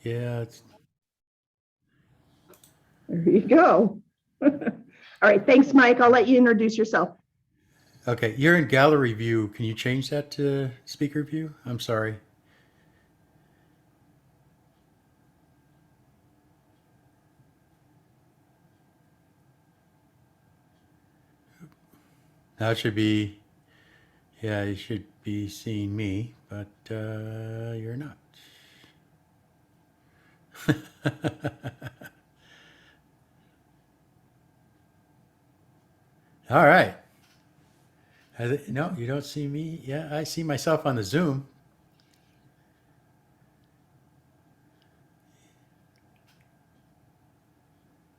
Yeah. There you go. All right, thanks, Mike. I'll let you introduce yourself. Okay, you're in gallery view. Can you change that to speaker view? I'm sorry. Now it should be, yeah, you should be seeing me, but you're not. All right. No, you don't see me. Yeah, I see myself on the Zoom.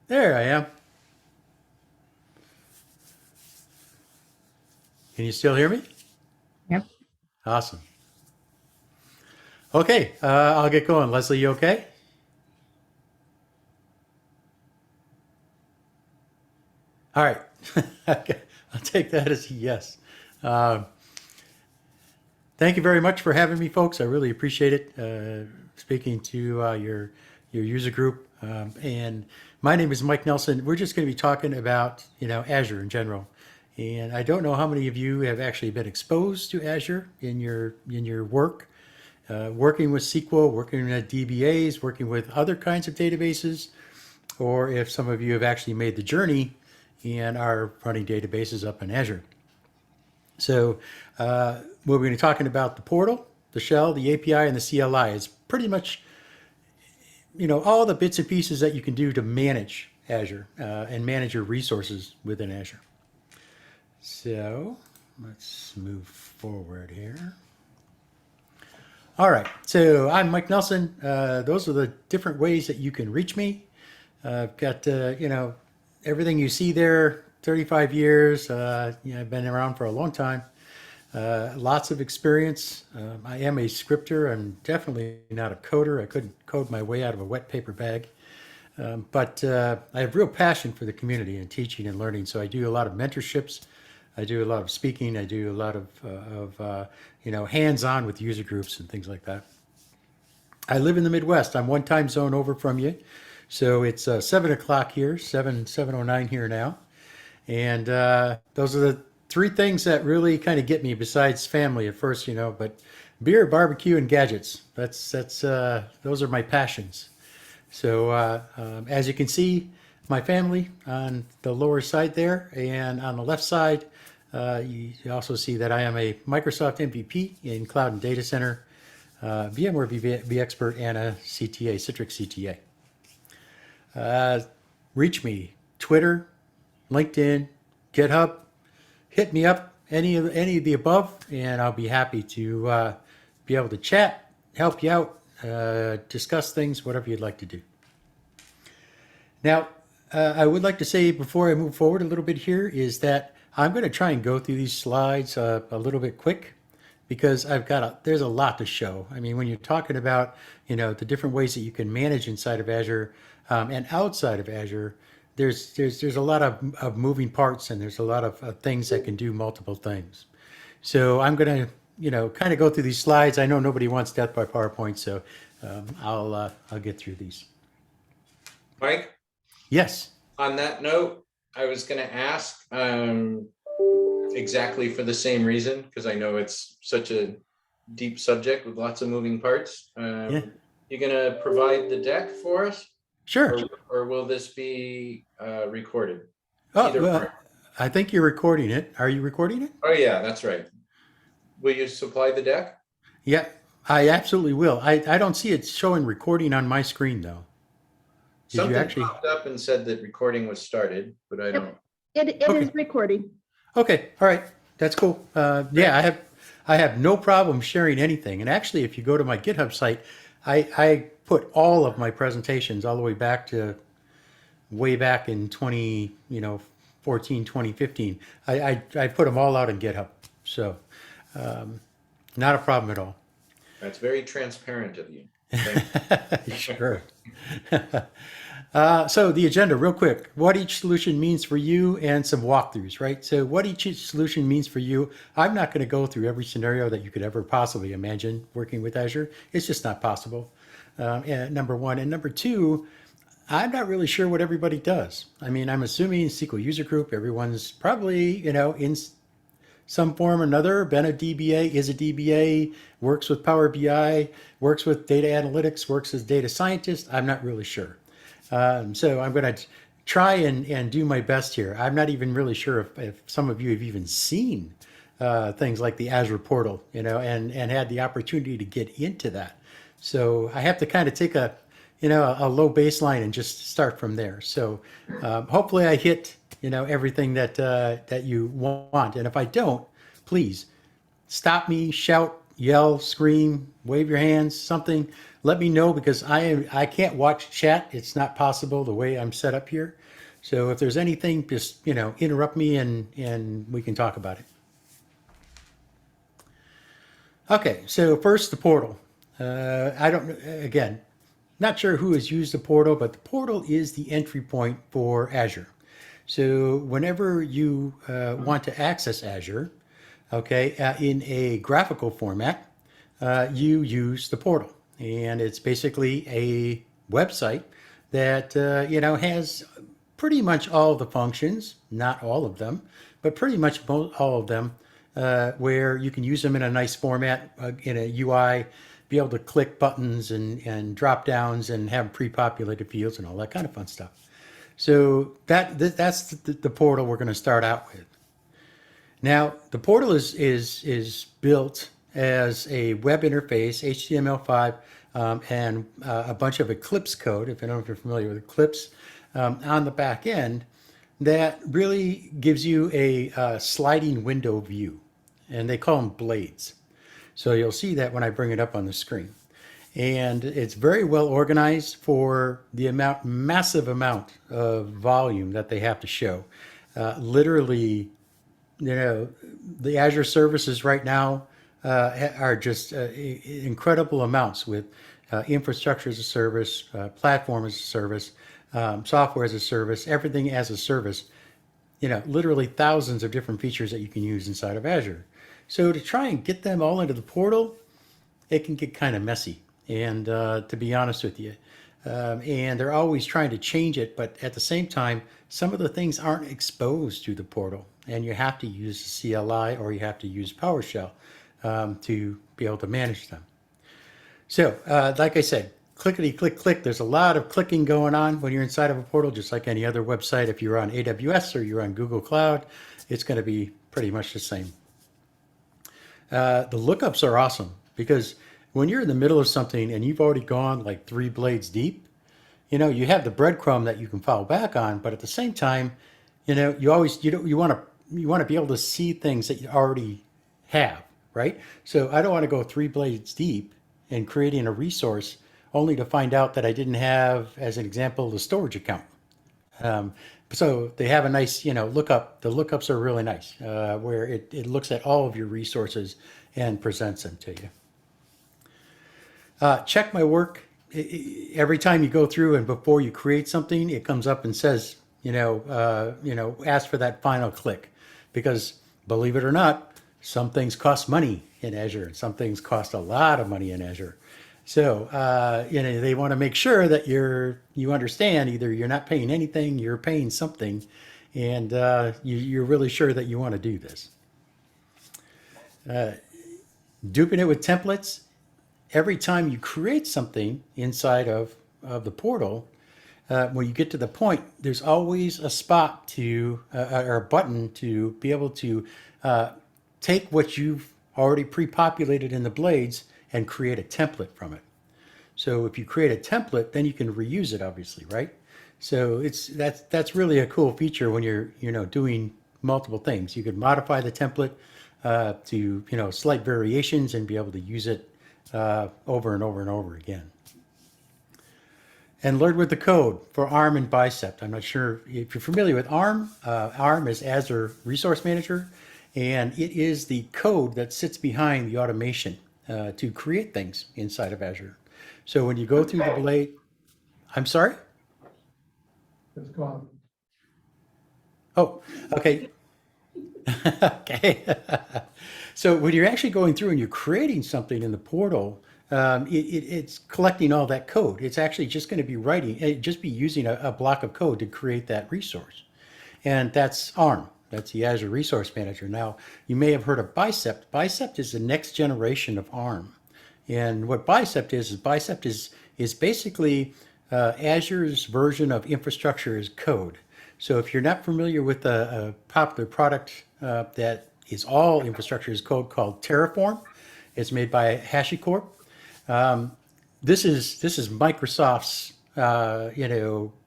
There I am. Can you still hear me? Yep. Awesome. Okay, I'll get going. Leslie, you okay? All right. Okay, I'll take that as a yes. Um, Thank you very much for having me, folks. I really appreciate it. Speaking to your user group, and my name is Mike Nelson. We're just going to be talking about Azure in general, and I don't know how many of you have actually been exposed to Azure in your work, working with SQL, working with DBAs, working with other kinds of databases, or if some of you have actually made the journey and are running databases up in Azure. So we're going to be talking about the portal, the shell, the API, and the CLI. It's pretty much, all the bits and pieces that you can do to manage Azure and manage your resources within Azure. So let's move forward here. All right, so I'm Mike Nelson. Those are the different ways that you can reach me. I've got, everything you see there, 35 years. I've been around for a long time. Lots of experience. I am a scripter. I'm definitely not a coder. I couldn't code my way out of a wet paper bag. But I have real passion for the community and teaching and learning. So I do a lot of mentorships. I do a lot of speaking. I do a lot of hands-on with user groups and things like that. I live in the Midwest. I'm one time zone over from you. So it's 7 o'clock here, 7:09 here now. And those are the three things that really kind of get me besides family at first, but beer, barbecue, and gadgets. Those are my passions. So as you can see, my family on the lower side there, and on the left side, you also see that I am a Microsoft MVP in Cloud and Datacenter, VMware vExpert, and a CTA, Citrix CTA. Reach me, Twitter, LinkedIn, GitHub, hit me up, any of the above, and I'll be happy to be able to chat, help you out, discuss things, whatever you'd like to do. Now, I would like to say before I move forward a little bit here is that I'm going to try and go through these slides a little bit quick because there's a lot to show. I mean, when you're talking about the different ways that you can manage inside of Azure and outside of Azure, there's a lot of moving parts, and there's a lot of things that can do multiple things. So I'm going to kind of go through these slides. I know nobody wants death by PowerPoint, so I'll get through these. Mike? Yes. On that note, I was going to ask exactly for the same reason, because I know it's such a deep subject with lots of moving parts. Yeah. You're going to provide the deck for us? Sure. Or will this be recorded? Oh, I think you're recording it. Are you recording it? Oh, yeah, that's right. Will you supply the deck? Yeah, I absolutely will. I don't see it showing recording on my screen, though. Something popped up and said that recording was started, but I don't. It is recording. Okay, all right, that's cool. Yeah, I have no problem sharing anything. And actually, if you go to my GitHub site, I put all of my presentations all the way back in 2014, 2015. I put them all out in GitHub, so not a problem at all. That's very transparent of you. Sure. So the agenda, real quick, what each solution means for you and some walkthroughs, right? So what each solution means for you, I'm not going to go through every scenario that you could ever possibly imagine working with Azure. It's just not possible. number one. And number two, I'm not really sure what everybody does. I mean, I'm assuming SQL User Group, everyone's probably, in some form or another, been a DBA, is a DBA, works with Power BI, works with data analytics, works as data scientist. I'm not really sure. So I'm going to try and do my best here. I'm not even really sure if some of you have even seen things like the Azure portal, and had the opportunity to get into that. So I have to kind of take a low baseline and just start from there. So hopefully I hit, everything that you want. And if I don't, please stop me, shout, yell, scream, wave your hands, something. Let me know, because I can't watch chat. It's not possible the way I'm set up here. So if there's anything, just, interrupt me and we can talk about it. Okay, so first the portal. Again, not sure who has used the portal, but the portal is the entry point for Azure. So whenever you want to access Azure, okay, in a graphical format, you use the portal. And it's basically a website that, has pretty much all of the functions, not all of them, but pretty much all of them, where you can use them in a nice format, in a UI, be able to click buttons and drop downs and have pre-populated fields and all that kind of fun stuff. So that's the portal we're going to start out with. Now, the portal is built as a web interface, HTML5, and a bunch of Eclipse code, if I don't know if you're familiar with Eclipse, on the back end, that really gives you a sliding window view. And they call them blades. So you'll see that when I bring it up on the screen. And it's very well organized for the massive amount of volume that they have to show. Literally, the Azure services right now are just incredible amounts, with infrastructure as a service, platform as a service, software as a service, everything as a service. Literally thousands of different features that you can use inside of Azure. So to try and get them all into the portal, it can get kind of messy. And to be honest with you, and they're always trying to change it, but at the same time, some of the things aren't exposed through the portal, and you have to use the CLI or you have to use PowerShell to be able to manage them. So, like I said, clickety click click. There's a lot of clicking going on when you're inside of a portal, just like any other website. If you're on AWS or you're on Google Cloud, it's going to be pretty much the same. The lookups are awesome, because when you're in the middle of something and you've already gone like 3 blades deep, you have the breadcrumb that you can follow back on, but at the same time, you want to be able to see things that you already have, right? So I don't want to go 3 blades deep and creating a resource only to find out that I didn't have, as an example, the storage account. So they have a nice, lookup. The lookups are really nice, where it looks at all of your resources and presents them to you. Check my work. Every time you go through and before you create something, it comes up and says, ask for that final click, because believe it or not, some things cost money in Azure and some things cost a lot of money in Azure. So, they want to make sure that you understand, either you're not paying anything, you're paying something, and you're really sure that you want to do this. Duping it with templates. Every time you create something inside of the portal, when you get to the point, there's always a spot or a button to be able to take what you've already pre-populated in the blades and create a template from it. So if you create a template, then you can reuse it, obviously, right? So that's really a cool feature when you're doing multiple things. You could modify the template to slight variations and be able to use it over and over and over again. And learn with the code for ARM and Bicep. I'm not sure if you're familiar with ARM. ARM is Azure Resource Manager, and it is the code that sits behind the automation to create things inside of Azure. So when you go through the blade, I'm sorry? It's gone. Oh, okay. Okay. So when you're actually going through and you're creating something in the portal, it's collecting all that code. It's actually just going to be just be using a block of code to create that resource. And that's ARM. That's the Azure Resource Manager. Now, you may have heard of Bicep. Bicep is the next generation of ARM. And what Bicep is basically Azure's version of infrastructure as code. So if you're not familiar with a popular product that is all infrastructure as code called Terraform, it's made by HashiCorp. This is Microsoft's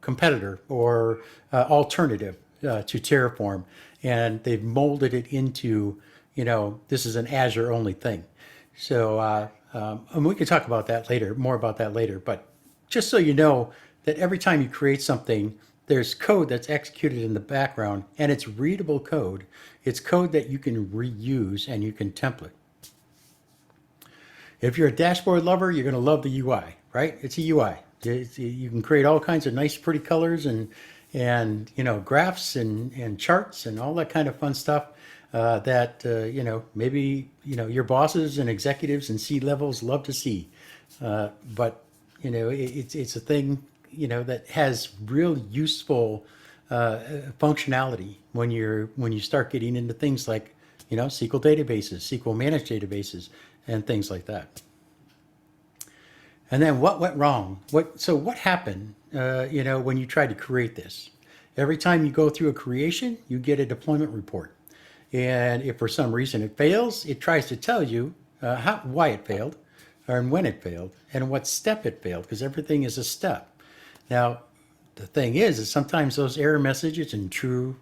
competitor or alternative to Terraform, and they've molded it into this is an Azure only thing. So and we can talk about that later, more about that later. But just so you know that every time you create something, there's code that's executed in the background, and it's readable code. It's code that you can reuse and you can template. If you're a dashboard lover, you're going to love the UI, right? It's a UI. You can create all kinds of nice, pretty colors and graphs and charts and all that kind of fun stuff that maybe your bosses and executives and C-levels love to see. But it's a thing that has real useful functionality when you start getting into things like SQL databases, SQL managed databases, and things like that. And then what went wrong? What happened? When you tried to create this? Every time you go through a creation, you get a deployment report, and if for some reason it fails, it tries to tell you why it failed, or when it failed, and what step it failed, because everything is a step. Now, the thing is sometimes those error messages in true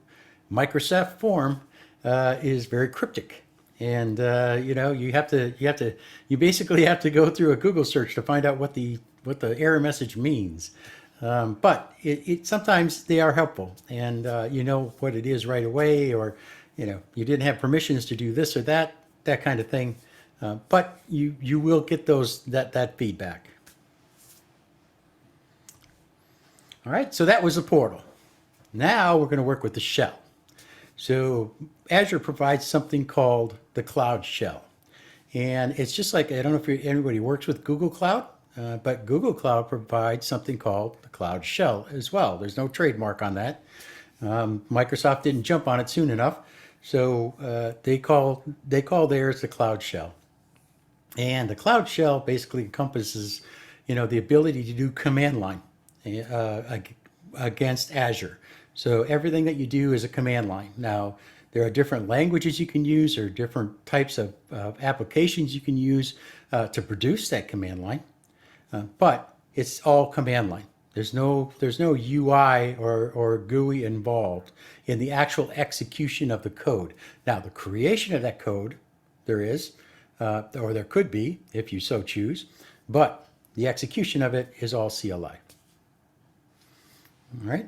Microsoft form is very cryptic. And you basically have to go through a Google search to find out what the error message means. But it sometimes they are helpful, and you know what it is right away, or you didn't have permissions to do this or that kind of thing. But you will get that feedback. All right, so that was the portal. Now we're going to work with the shell. So Azure provides something called the Cloud Shell. And it's just like, I don't know if anybody works with Google Cloud, but Google Cloud provides something called the Cloud Shell as well. There's no trademark on that. Microsoft didn't jump on it soon enough. So they call theirs the Cloud Shell. And the Cloud Shell basically encompasses, the ability to do command line against Azure. So everything that you do is a command line. Now, there are different languages you can use, or different types of applications you can use to produce that command line, but it's all command line. There's no UI or GUI involved in the actual execution of the code. Now, the creation of that code, there is, or there could be if you so choose, but the execution of it is all CLI. All right.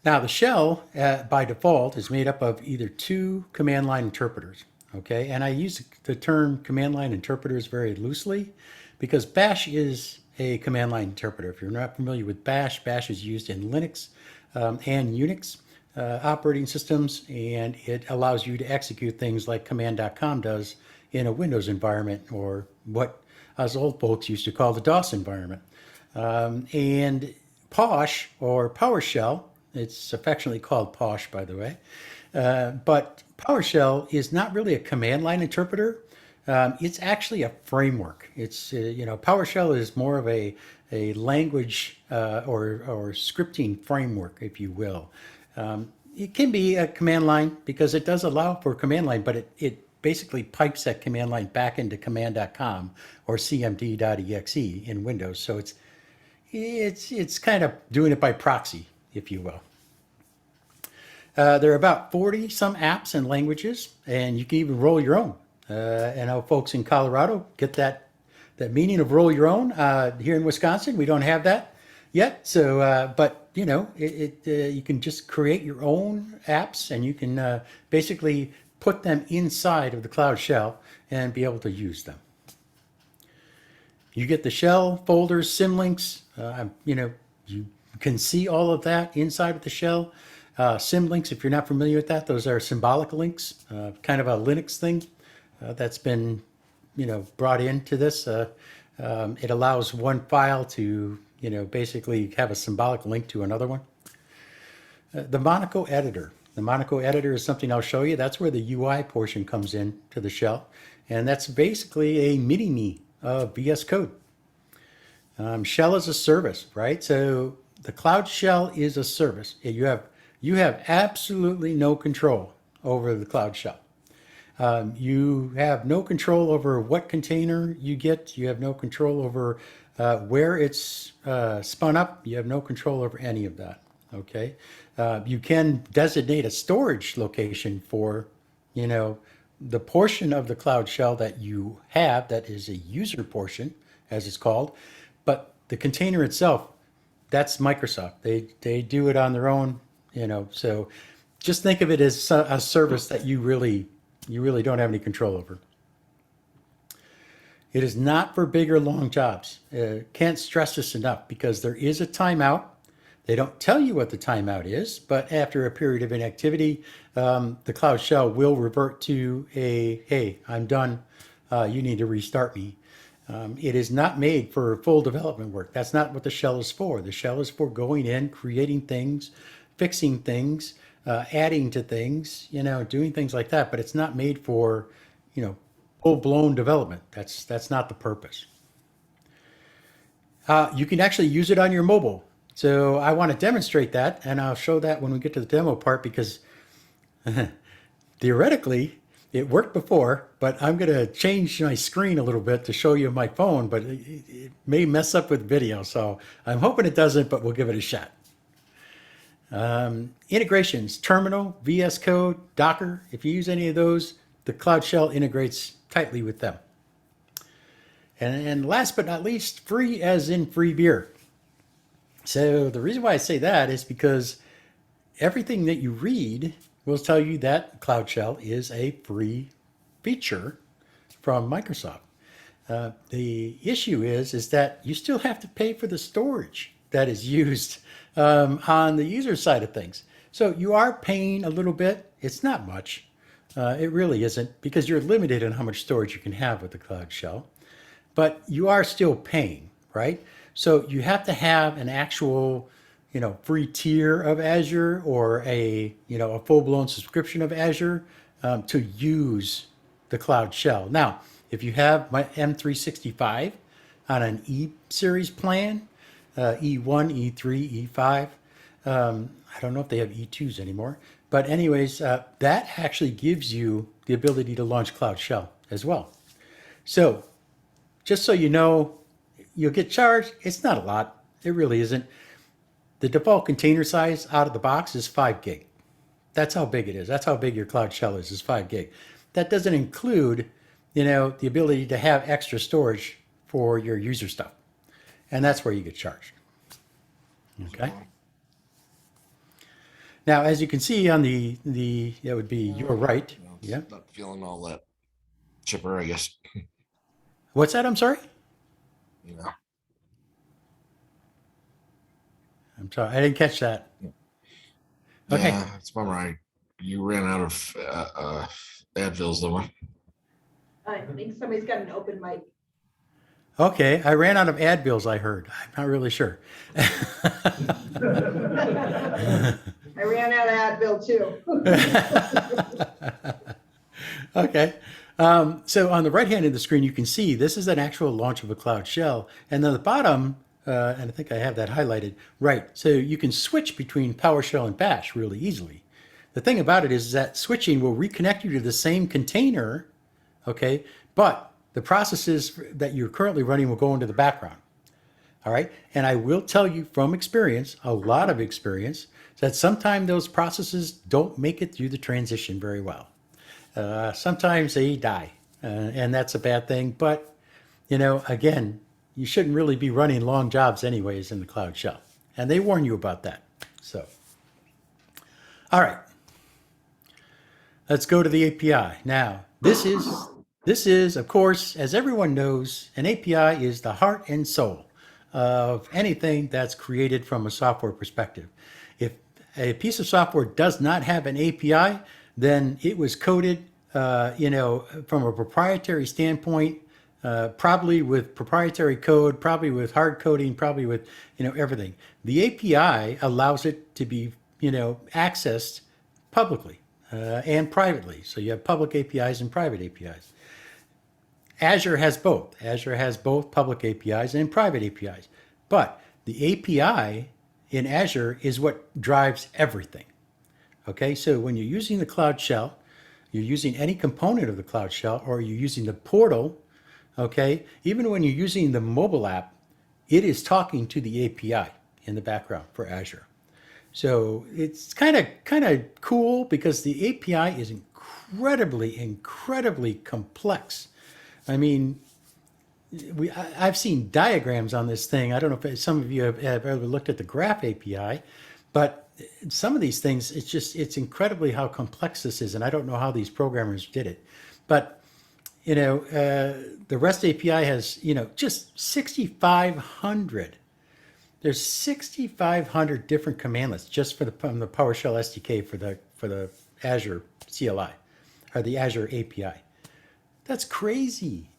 Now, the shell, by default, is made up of either two command line interpreters, okay? And I use the term command line interpreters very loosely because Bash is a command line interpreter. If you're not familiar with Bash, Bash is used in Linux and Unix operating systems, and it allows you to execute things like command.com does in a Windows environment, or what us old folks used to call the DOS environment. And Posh, or PowerShell, it's affectionately called Posh, by the way. But PowerShell is not really a command line interpreter. It's actually a framework. It's, PowerShell is more of a language or scripting framework, if you will. It can be a command line because it does allow for command line, but it basically pipes that command line back into command.com or cmd.exe in Windows. So it's kind of doing it by proxy, if you will. There are about 40 some apps and languages, and you can even roll your own. And our folks in Colorado get that meaning of roll your own. Here in Wisconsin, we don't have that yet. So, but you can just create your own apps, and you can basically put them inside of the Cloud Shell and be able to use them. You get the shell folders, symlinks. You can see all of that inside of the shell. Symlinks, if you're not familiar with that, those are symbolic links, kind of a Linux thing that's been brought into this. It allows one file to, basically have a symbolic link to another one. The Monaco editor. The Monaco editor is something I'll show you. That's where the UI portion comes in to the shell. And that's basically a mini-me of VS Code. Shell is a service, right? So the Cloud Shell is a service. You have absolutely no control over the Cloud Shell. You have no control over what container you get. You have no control over where it's spun up. You have no control over any of that. Okay. You can designate a storage location for, the portion of the Cloud Shell that you have that is a user portion, as it's called. But the container itself, that's Microsoft. They do it on their own, so just think of it as a service that you really don't have any control over. It is not for big or long jobs. Can't stress this enough because there is a timeout. They don't tell you what the timeout is, but after a period of inactivity, the Cloud Shell will revert to hey, I'm done. You need to restart me. It is not made for full development work. That's not what the shell is for. The shell is for going in, creating things, fixing things, adding to things, doing things like that. But it's not made for, full-blown development. That's not the purpose. You can actually use it on your mobile. So I want to demonstrate that, and I'll show that when we get to the demo part because theoretically, it worked before, but I'm going to change my screen a little bit to show you my phone, but it may mess up with video. So I'm hoping it doesn't, but we'll give it a shot. Integrations, Terminal, VS Code, Docker. If you use any of those, the Cloud Shell integrates tightly with them. And last but not least, free as in free beer. So the reason why I say that is because everything that you read will tell you that Cloud Shell is a free feature from Microsoft. The issue is that you still have to pay for the storage that is used on the user side of things. So you are paying a little bit. It's not much. It really isn't because you're limited on how much storage you can have with the Cloud Shell. But you are still paying, right? So you have to have an actual, free tier of Azure or a full-blown subscription of Azure to use the Cloud Shell. Now, if you have my M365 on an E series plan, E1, E3, E5, I don't know if they have E2s anymore, but anyways, that actually gives you the ability to launch Cloud Shell as well. So just so you know, you'll get charged. It's not a lot. It really isn't. The default container size out of the box is 5 gig. That's how big it is. That's how big your Cloud Shell is 5 gig. That doesn't include, the ability to have extra storage for your user stuff. And that's where you get charged. Okay. Now, as you can see on the that would be your right. Yeah. Not feeling all that chipper, I guess. What's that? I'm sorry. I'm sorry, I didn't catch that. Okay. Yeah, it's bummer. You ran out of Advils, though. I think somebody's got an open mic. Okay, I ran out of Advils, I heard. I'm not really sure. I ran out of Advil too. Okay. So on the right hand of the screen, you can see this is an actual launch of a Cloud Shell. And then the bottom, and I think I have that highlighted, right. So you can switch between PowerShell and Bash really easily. The thing about it is that switching will reconnect you to the same container, okay, but the processes that you're currently running will go into the background. All right. And I will tell you from experience, a lot of experience, that sometimes those processes don't make it through the transition very well. Sometimes they die, and that's a bad thing. But, again, you shouldn't really be running long jobs anyways in the Cloud Shell. And they warn you about that. So, all right. Let's go to the API. Now, this is, of course, as everyone knows, an API is the heart and soul of anything that's created from a software perspective. If a piece of software does not have an API, then it was coded, from a proprietary standpoint probably with proprietary code, probably with hard coding, probably with, everything. The API allows it to be, accessed publicly and privately. So you have public APIs and private APIs. Azure has both. Azure has both public APIs and private APIs. But the API in Azure is what drives everything. Okay, so when you're using the Cloud Shell, you're using any component of the Cloud Shell, or you're using the portal, okay, even when you're using the mobile app, it is talking to the API in the background for Azure. So it's kind of cool because the API is incredibly complex. I mean, I've seen diagrams on this thing. I don't know if some of you have ever looked at the Graph API, but some of these things, it's incredibly how complex this is. And I don't know how these programmers did it. But, the REST API has, just 6,500. There's 6,500 different command lists just from the PowerShell SDK for the Azure CLI or the Azure API. That's crazy.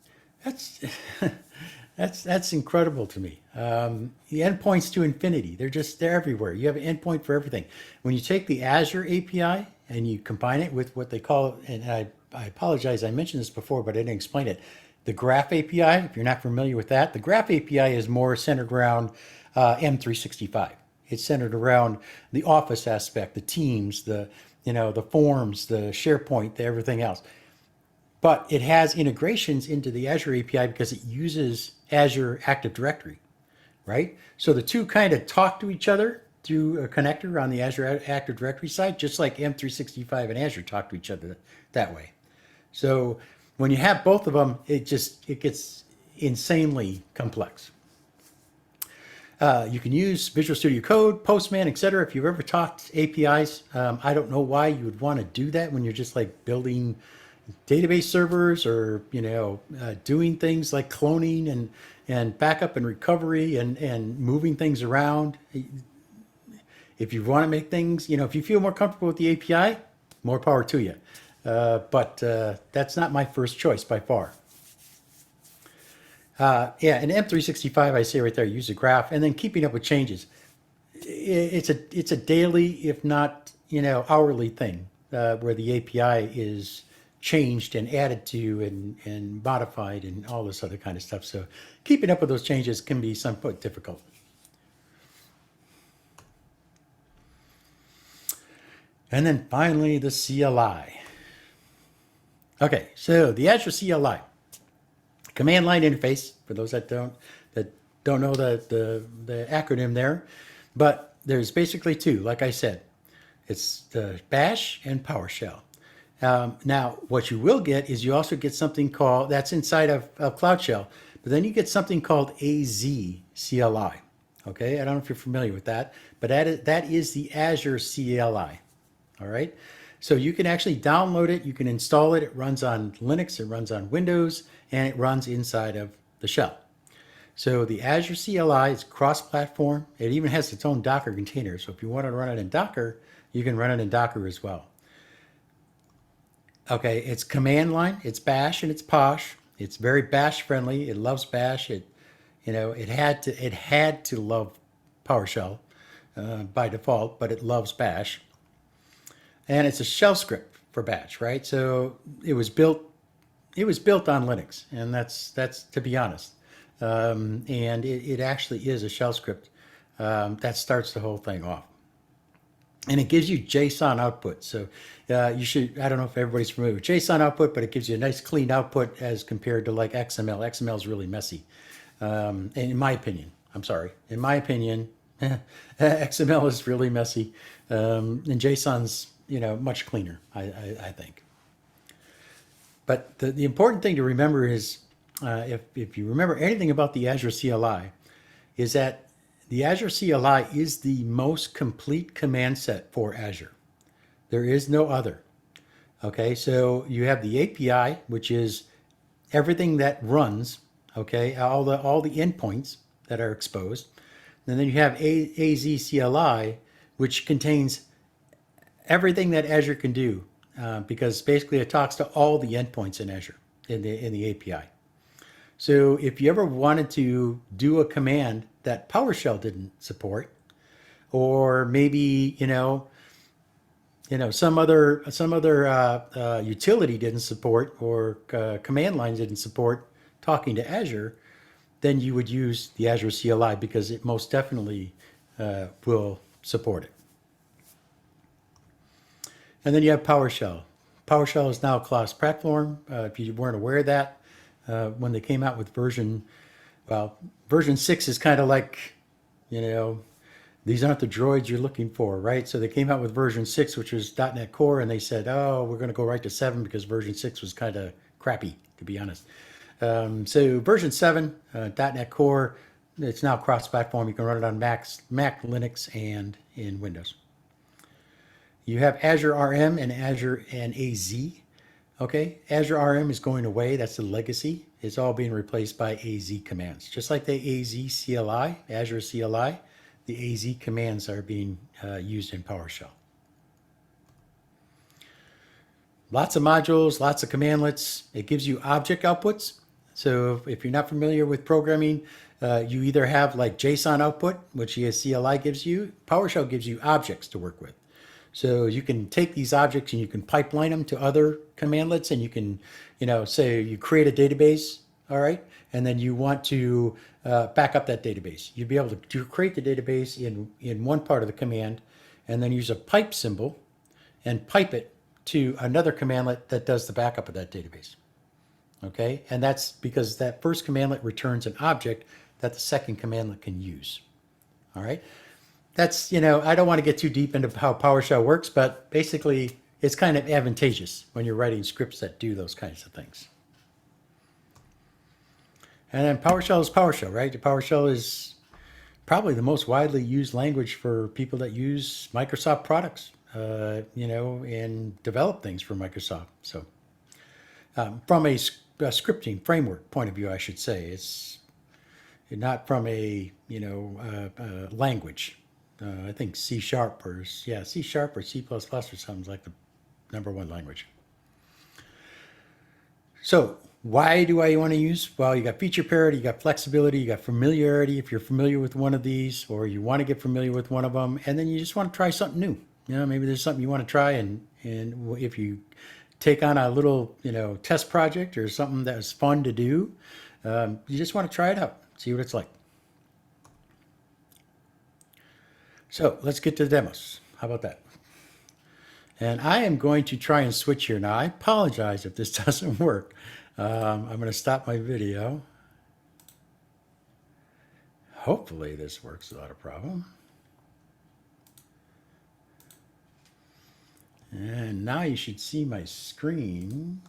That's incredible to me. The endpoints to infinity, they're everywhere. You have an endpoint for everything. When you take the Azure API and you combine it with what they call, and I apologize, I mentioned this before, but I didn't explain it. The Graph API, if you're not familiar with that, the Graph API is more centered around M365. It's centered around the Office aspect, the Teams, the forms, the SharePoint, the everything else. But it has integrations into the Azure API because it uses Azure Active Directory, right? So the two kind of talk to each other through a connector on the Azure Active Directory side, just like M365 and Azure talk to each other that way. So when you have both of them, it gets insanely complex. You can use Visual Studio Code, Postman, etc. If you've ever talked APIs, I don't know why you would want to do that when you're just like building database servers or doing things like cloning and backup and recovery and moving things around. If you want to make things, if you feel more comfortable with the API, more power to you. But that's not my first choice by far. In M365, I say right there, use a graph, and then keeping up with changes. It's a daily, if not hourly thing, where the API is changed and added to and modified and all this other kind of stuff. So keeping up with those changes can be somewhat difficult. And then finally, the CLI. Okay, so the Azure CLI. Command line interface, for those that don't know the acronym there, but there's basically two, like I said. It's the Bash and PowerShell. Now, what you will get is you also get something called, that's inside of Cloud Shell, but then you get something called AZ CLI. Okay, I don't know if you're familiar with that, but that is the Azure CLI. All right, so you can actually download it, you can install it, it runs on Linux, it runs on Windows, and it runs inside of the shell. So the Azure CLI is cross-platform. It even has its own Docker container. So if you want to run it in Docker, you can run it in Docker as well. Okay, it's command line, it's Bash, and it's Posh. It's very Bash friendly. It loves Bash. It had to love PowerShell by default, but it loves Bash. And it's a shell script for Bash, right? So it was built on Linux, and that's to be honest. And it actually is a shell script that starts the whole thing off. And it gives you JSON output. So you should, I don't know if everybody's familiar with JSON output, but it gives you a nice clean output as compared to like XML. XML is really messy. And in my opinion, XML is really messy. And JSON's, much cleaner, I think. But the important thing to remember is, if you remember anything about the Azure CLI, is that the Azure CLI is the most complete command set for Azure. There is no other. Okay, so you have the API, which is everything that runs, okay, all the endpoints that are exposed. And then you have AZ CLI, which contains everything that Azure can do, because basically it talks to all the endpoints in Azure in the API. So if you ever wanted to do a command that PowerShell didn't support, or maybe some other utility didn't support, or command line didn't support talking to Azure, then you would use the Azure CLI because it most definitely will support it. And then you have PowerShell. PowerShell is now a cloud platform. If you weren't aware of that, when they came out with version 6 is kind of like, these aren't the droids you're looking for, right? So they came out with version 6, which was .NET Core, and they said, oh, we're going to go right to 7 because version 6 was kind of crappy, to be honest. So version 7, .NET Core, it's now cross-platform. You can run it on Mac, Linux, and in Windows. You have Azure RM and Azure and AZ. Okay, Azure RM is going away. That's the legacy. It's all being replaced by AZ commands. Just like the AZ CLI, Azure CLI, the AZ commands are being used in PowerShell. Lots of modules, lots of commandlets. It gives you object outputs. So if you're not familiar with programming, you either have like JSON output, which the CLI gives you. PowerShell gives you objects to work with. So you can take these objects and you can pipeline them to other commandlets, and you can, say you create a database, all right, and then you want to back up that database. You'd be able to create the database in one part of the command, and then use a pipe symbol and pipe it to another commandlet that does the backup of that database. Okay, and that's because that first commandlet returns an object that the second commandlet can use. All right. That's, I don't want to get too deep into how PowerShell works, but basically it's kind of advantageous when you're writing scripts that do those kinds of things. And then PowerShell is PowerShell, right? The PowerShell is probably the most widely used language for people that use Microsoft products, and develop things for Microsoft. So from a scripting framework point of view, I should say, it's not from a, language. I think C# or C# or C++ or something like the #1 language. So why do I want to use? Well, you got feature parity, you got flexibility, you got familiarity. If you're familiar with one of these, or you want to get familiar with one of them, and then you just want to try something new. Maybe there's something you want to try, and if you take on a little, test project or something that was fun to do, you just want to try it out, see what it's like. So let's get to the demos. How about that? And I am going to try and switch here. Now, I apologize if this doesn't work. I'm going to stop my video. Hopefully this works without a problem. And now you should see my screen.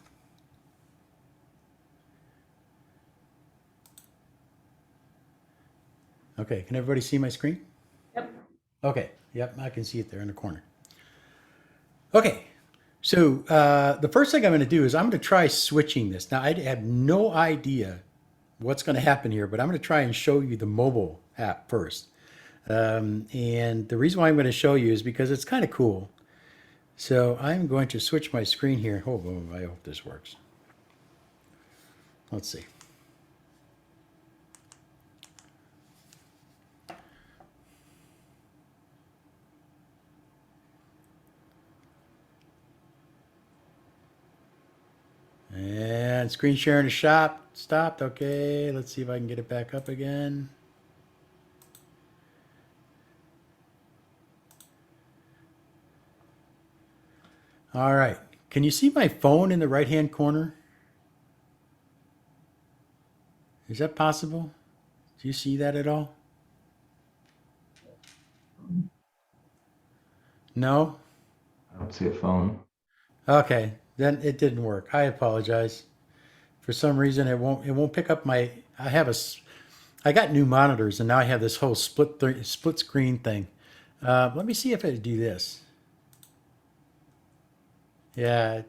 Okay, can everybody see my screen? Yep. Okay, yep, I can see it there in the corner. Okay, so the first thing I'm going to do is I'm going to try switching this. Now, I have no idea what's going to happen here, but I'm going to try and show you the mobile app first. And the reason why I'm going to show you is because it's kind of cool. So I'm going to switch my screen here. Oh, I hope this works. Let's see. And screen sharing is stopped. Okay, let's see if I can get it back up again. All right, can you see my phone in the right-hand corner? Is that possible? Do you see that at all? No? I don't see a phone. Okay, then it didn't work. I apologize. For some reason, it won't pick up my. I got new monitors, and now I have this whole split screen thing. Let me see if I do this. Yeah.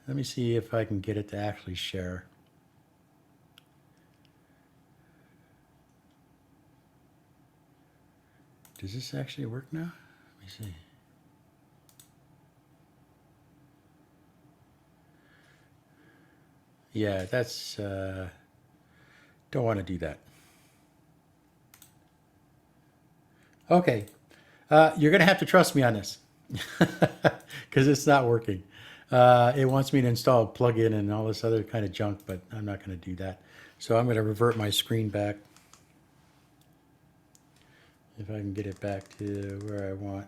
Let me see if I can get it to actually share. Does this actually work now? Let me see. Yeah, that's, don't want to do that. Okay, you're going to have to trust me on this because it's not working. It wants me to install a plugin and all this other kind of junk, but I'm not going to do that. So I'm going to revert my screen back. If I can get it back to where I want.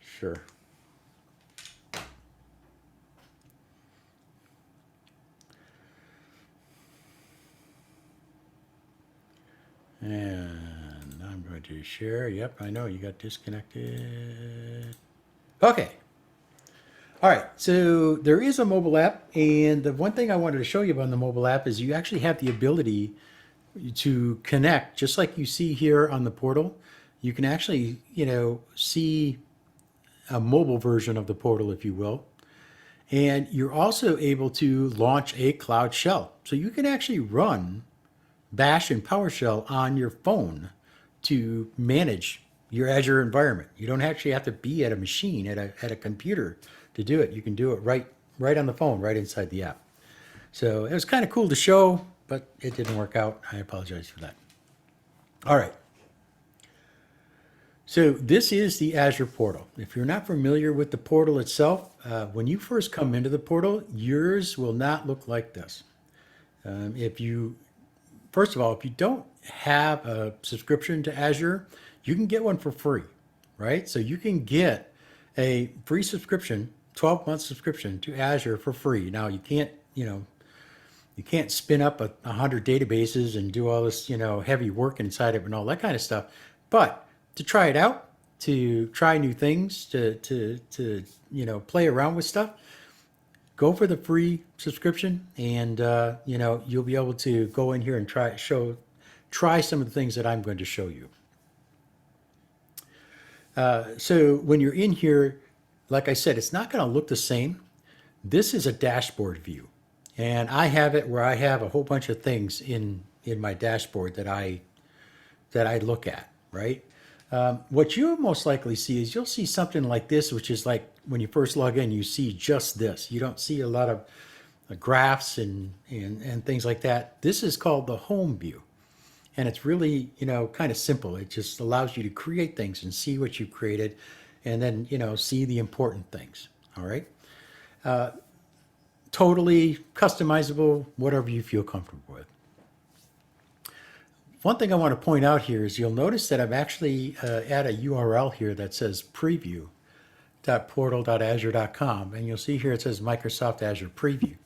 Sure. And I'm going to share. Yep, I know you got disconnected. Okay. All right, so there is a mobile app, and the one thing I wanted to show you about the mobile app is you actually have the ability to connect, just like you see here on the portal. You can actually, see a mobile version of the portal, if you will. And you're also able to launch a cloud shell. So you can actually run Bash and PowerShell on your phone to manage your Azure environment. You don't actually have to be at a machine, at a computer to do it. You can do it right on the phone, right inside the app. So it was kind of cool to show, but it didn't work out. I apologize for that. All right. So this is the Azure portal. If you're not familiar with the portal itself, when you first come into the portal, yours will not look like this. First of all, if you don't have a subscription to Azure, you can get one for free, right? So you can get a free subscription, 12-month subscription to Azure for free. Now you can't spin up 100 databases and do all this, heavy work inside of it and all that kind of stuff. But to try it out, to try new things, to play around with stuff, go for the free subscription, and you'll be able to go in here and try some of the things that I'm going to show you. So when you're in here, like I said, it's not going to look the same. This is a dashboard view, and I have it where I have a whole bunch of things in my dashboard that I look at, right? What you most likely see is you'll see something like this, which is like when you first log in, you see just this. You don't see a lot of graphs and things like that. This is called the home view. And it's really, kind of simple. It just allows you to create things and see what you've created and then, see the important things. All right. Totally customizable, whatever you feel comfortable with. One thing I want to point out here is you'll notice that I've actually add a URL here that says preview.portal.azure.com, and you'll see here it says Microsoft Azure Preview.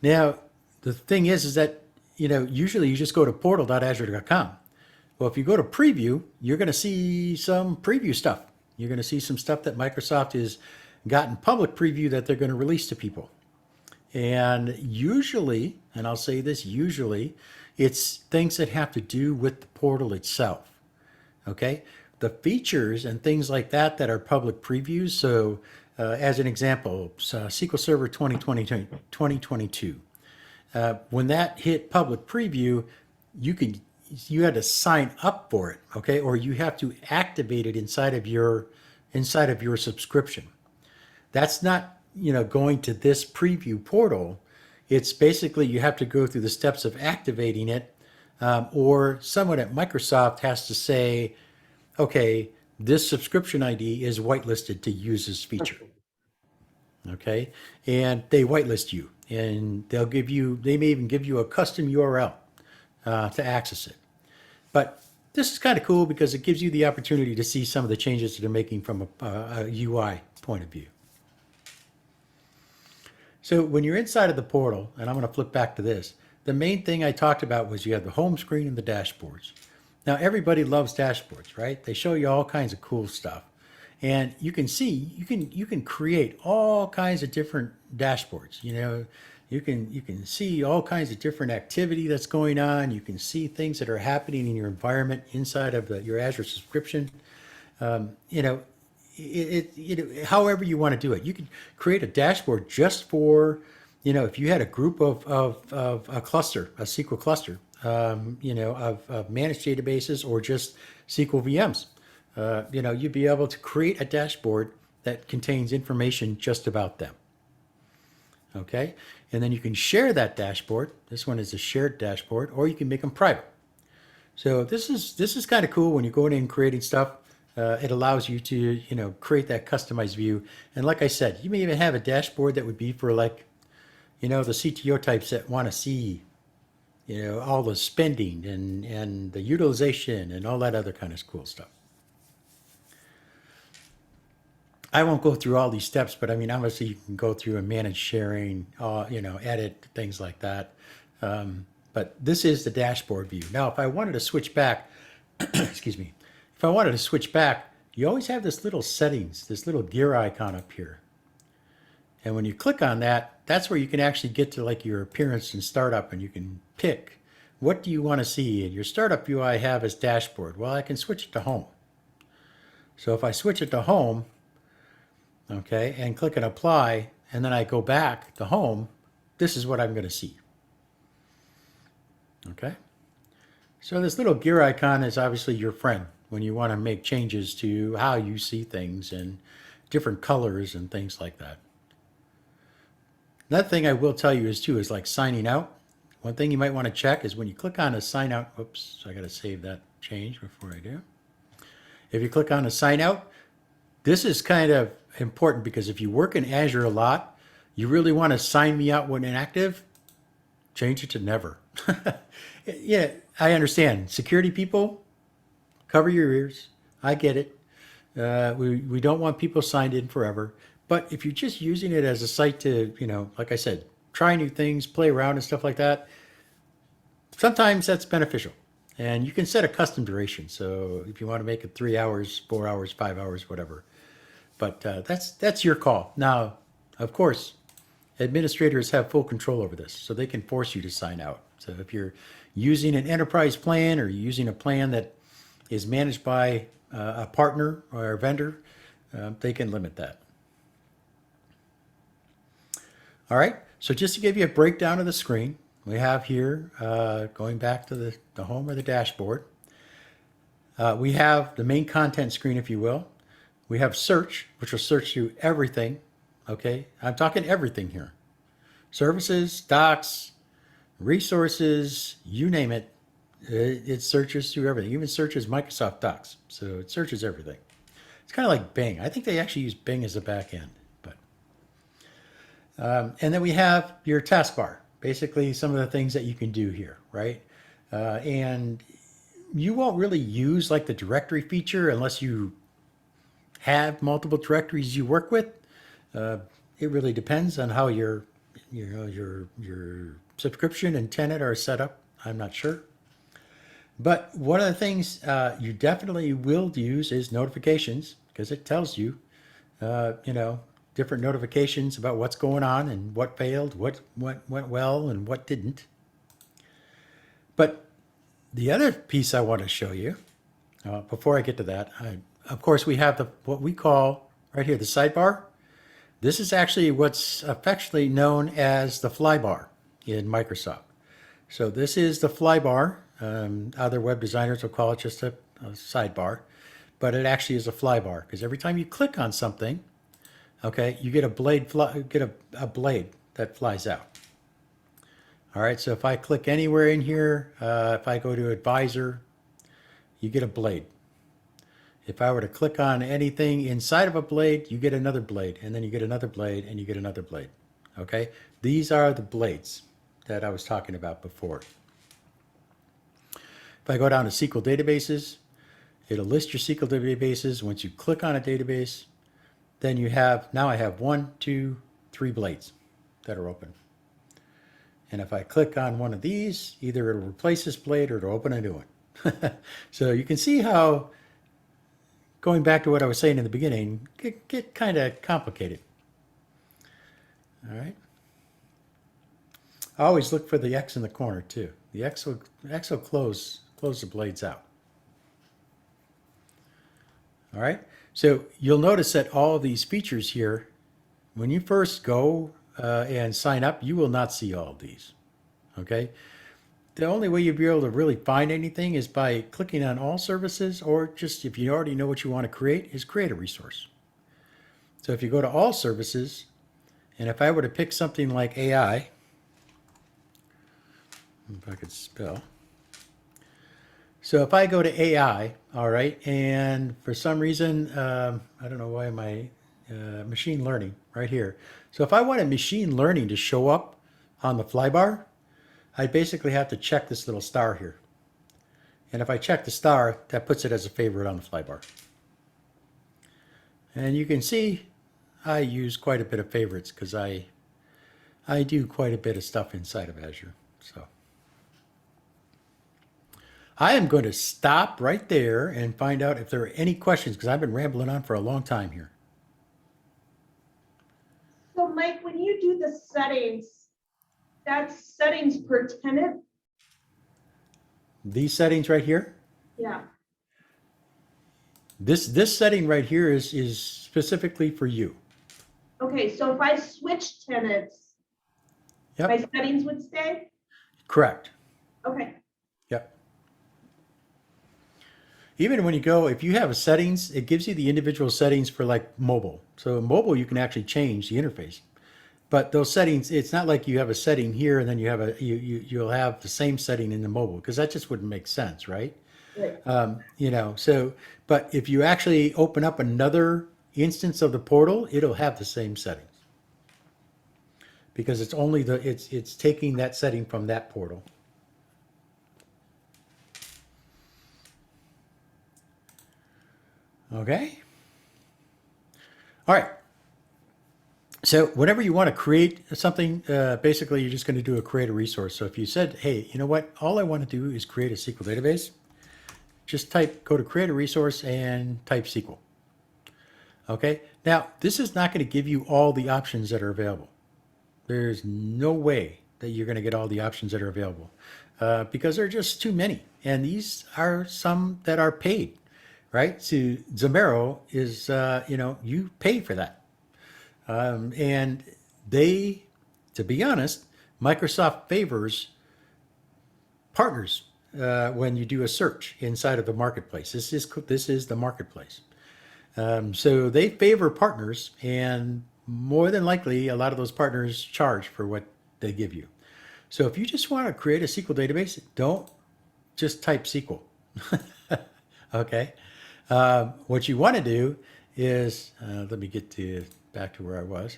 Now, the thing is that, usually you just go to portal.azure.com. Well, if you go to preview, you're going to see some preview stuff. You're going to see some stuff that Microsoft has gotten public preview that they're going to release to people. And usually, and I'll say this, usually, it's things that have to do with the portal itself, okay? The features and things like that are public previews. So as an example, SQL Server 2022. When that hit public preview, you had to sign up for it, okay? Or you have to activate it inside of your subscription. That's not, going to this preview portal. It's basically you have to go through the steps of activating it, or someone at Microsoft has to say, okay, this subscription ID is whitelisted to use this feature. Okay, and they whitelist you, and they may even give you a custom URL to access it. But this is kind of cool because it gives you the opportunity to see some of the changes that they're making from a UI point of view. So when you're inside of the portal, and I'm going to flip back to this, the main thing I talked about was you have the home screen and the dashboards. Now, everybody loves dashboards, right? They show you all kinds of cool stuff. And you can see, you can create all kinds of different dashboards. You can see all kinds of different activity that's going on. You can see things that are happening in your environment inside of your Azure subscription. However you want to do it. You can create a dashboard just for, if you had a group of a cluster, a SQL cluster, of managed databases or just SQL VMs. You'd be able to create a dashboard that contains information just about them. Okay, and then you can share that dashboard. This one is a shared dashboard, or you can make them private. So this is kind of cool when you're going in and creating stuff. It allows you to create that customized view. And like I said, you may even have a dashboard that would be for like the CTO types that want to see all the spending and the utilization and all that other kind of cool stuff. I won't go through all these steps, but I mean, obviously you can go through and manage sharing, edit, things like that. But this is the dashboard view. Now, if I wanted to switch back, excuse me, if I wanted to switch back, you always have this little settings, this little gear icon up here. And when you click on that, that's where you can actually get to like your appearance and startup, and you can pick what do you want to see. And your startup view I have is dashboard. Well, I can switch it to home. So if I switch it to home, okay, and click on apply, and then I go back to home, this is what I'm going to see. Okay, so this little gear icon is obviously your friend when you want to make changes to how you see things and different colors and things like that. Another thing I will tell you is like signing out. One thing you might want to check is when you click on a sign out, oops, I got to save that change before I do. If you click on a sign out, this is kind of important because if you work in Azure a lot, you really want to sign me out when inactive, change it to never. Yeah, I understand. Security people, cover your ears. I get it. We don't want people signed in forever. But if you're just using it as a site to, like I said, try new things, play around and stuff like that, sometimes that's beneficial. And you can set a custom duration. So if you want to make it 3 hours, 4 hours, 5 hours, whatever. But that's your call. Now, of course, administrators have full control over this, so they can force you to sign out. So if you're using an enterprise plan or you're using a plan that is managed by a partner or a vendor, they can limit that. All right, so just to give you a breakdown of the screen, we have here, going back to the home or the dashboard, we have the main content screen, if you will. We have search, which will search through everything. Okay, I'm talking everything here. Services, docs, resources, you name it. It searches through everything. Even searches Microsoft Docs. So it searches everything. It's kind of like Bing. I think they actually use Bing as a back end. But and then we have your taskbar. Basically, some of the things that you can do here, right? And you won't really use like the directory feature unless you have multiple directories you work with. It really depends on how your subscription and tenant are set up. I'm not sure. But one of the things you definitely will use is notifications, because it tells you, different notifications about what's going on and what failed, what went well, and what didn't. But the other piece I want to show you, before I get to that, of course, we have what we call right here, the sidebar. This is actually what's affectionately known as the flybar in Microsoft. So this is the flybar. Other web designers will call it just a sidebar, but it actually is a flybar because every time you click on something, okay, you get a blade a blade that flies out. All right, so if I click anywhere in here, if I go to Advisor, you get a blade. If I were to click on anything inside of a blade, you get another blade, and then you get another blade, and you get another blade. Okay, these are the blades that I was talking about before. If I go down to SQL databases, it'll list your SQL databases. Once you click on a database, then you have, now I have 1, 2, 3 blades that are open. And if I click on one of these, either it'll replace this blade or it'll open a new one. So you can see how, going back to what I was saying in the beginning, get kind of complicated. All right. I always look for the X in the corner too. The X will close the blades out. All right. So you'll notice that all of these features here, when you first go and sign up, you will not see all of these. Okay. The only way you'll be able to really find anything is by clicking on all services, or just if you already know what you want to create, is create a resource. So if you go to all services And if I were to pick something like AI, if I could spell. So if I go to AI, all right, and for some reason, I don't know why my machine learning right here. So if I wanted machine learning to show up on the flybar, I basically have to check this little star here. And if I check the star, that puts it as a favorite on the flybar. And you can see I use quite a bit of favorites because I do quite a bit of stuff inside of Azure. So I am going to stop right there and find out if there are any questions because I've been rambling on for a long time here. So Mike, when you do the settings, that's settings per tenant? These settings right here, Yeah. this setting right here is specifically for you. Okay, so if I switch tenants, Yep. my settings would stay? Correct. Okay. Yep. Even when you go, if you have a settings, it gives you the individual settings for like mobile. So in mobile, you can actually change the interface. But those settings, it's not like you have a setting here and then you have you'll have the same setting in the mobile because that just wouldn't make sense, right? Right. You know, so, but if you actually open up another instance of the portal, it'll have the same settings because it's only it's taking that setting from that portal. Okay. All right. So whenever you want to create something, basically you're just going to do a create a resource. So if you said, hey, you know what, all I want to do is create a SQL database, just go to create a resource and type SQL. Okay. Now this is not going to give you all the options that are available. There's no way that you're going to get all the options that are available because there are just too many. And these are some that are paid, right? So Zamero is, you know, you pay for that. And they, to be honest, Microsoft favors partners when you do a search inside of the marketplace. This is the marketplace. So they favor partners, and more than likely, a lot of those partners charge for what they give you. So if you just want to create a SQL database, don't just type SQL. Okay. What you want to do is, let me get back to where I was.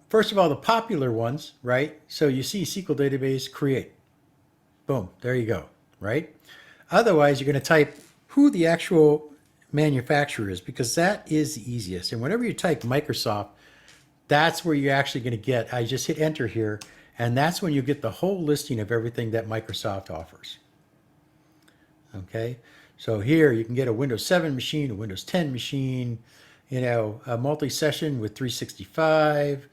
First of all, the popular ones, right? So you see SQL database create. Boom, there you go, right? Otherwise, you're going to type who the actual manufacturer is because that is the easiest. And whenever you type Microsoft, that's where you're actually going to get, I just hit enter here, and that's when you get the whole listing of everything that Microsoft offers. Okay, so here you can get a Windows 7 machine, a Windows 10 machine, you know, a multi-session with 365,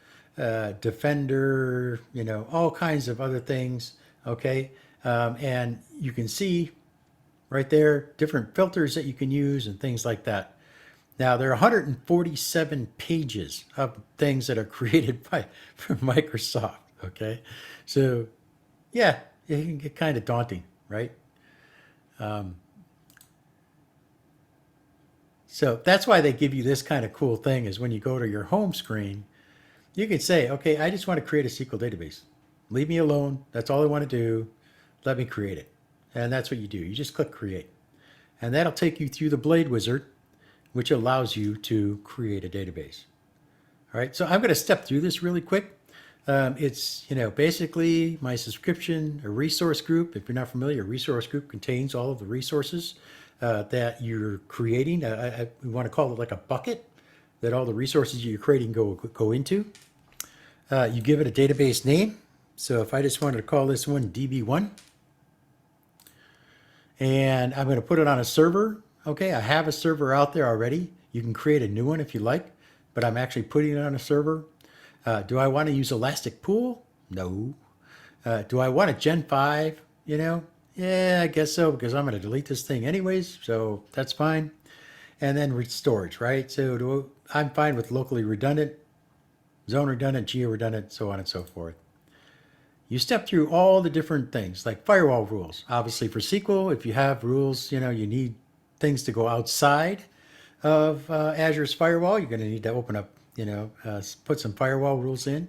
Defender, you know, all kinds of other things, okay? And you can see right there different filters that you can use and things like that. Now, there are 147 pages of things that are created by Microsoft, okay? So, yeah, it can get kind of daunting, right? So that's why they give you this kind of cool thing is when you go to your home screen, you can say, okay, I just want to create a SQL database. Leave me alone. That's all I want to do. Let me create it. And that's what you do. You just click create. And that'll take you through the Blade Wizard, which allows you to create a database. All right, so I'm going to step through this really quick. It's, you know, basically my subscription, a resource group. If you're not familiar, a resource group contains all of the resources that you're creating. We want to call it like a bucket that all the resources you're creating go into. You give it a database name. So if I just wanted to call this one DB1, and I'm going to put it on a server. Okay, I have a server out there already. You can create a new one if you like, but I'm actually putting it on a server. Do I want to use Elastic Pool? No. Do I want a Gen 5? You know, yeah, I guess so, because I'm going to delete this thing anyways, so that's fine. And then storage, right? So I'm fine with locally redundant, zone redundant, geo redundant, so on and so forth. You step through all the different things like firewall rules. Obviously for SQL, if you have rules, you know, you need things to go outside of Azure's firewall, you're going to need to open up put some firewall rules in.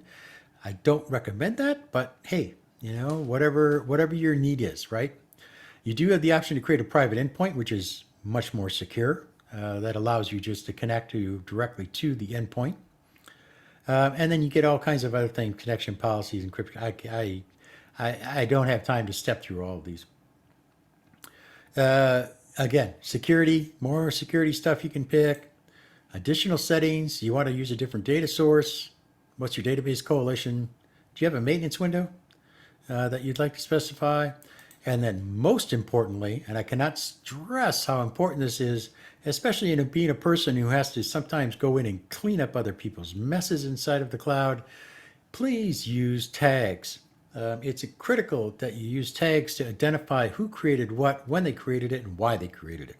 I don't recommend that, but hey, whatever your need is, right? You do have the option to create a private endpoint, which is much more secure. That allows you just to connect directly to the endpoint. And then you get all kinds of other things, connection policies, encryption. I don't have time to step through all of these. Again, security, more security stuff you can pick. Additional settings, you want to use a different data source. What's your database coalition? Do you have a maintenance window that you'd like to specify? And then most importantly, and I cannot stress how important this is, especially in being a person who has to sometimes go in and clean up other people's messes inside of the cloud, please use tags. It's critical that you use tags to identify who created what, when they created it, and why they created it.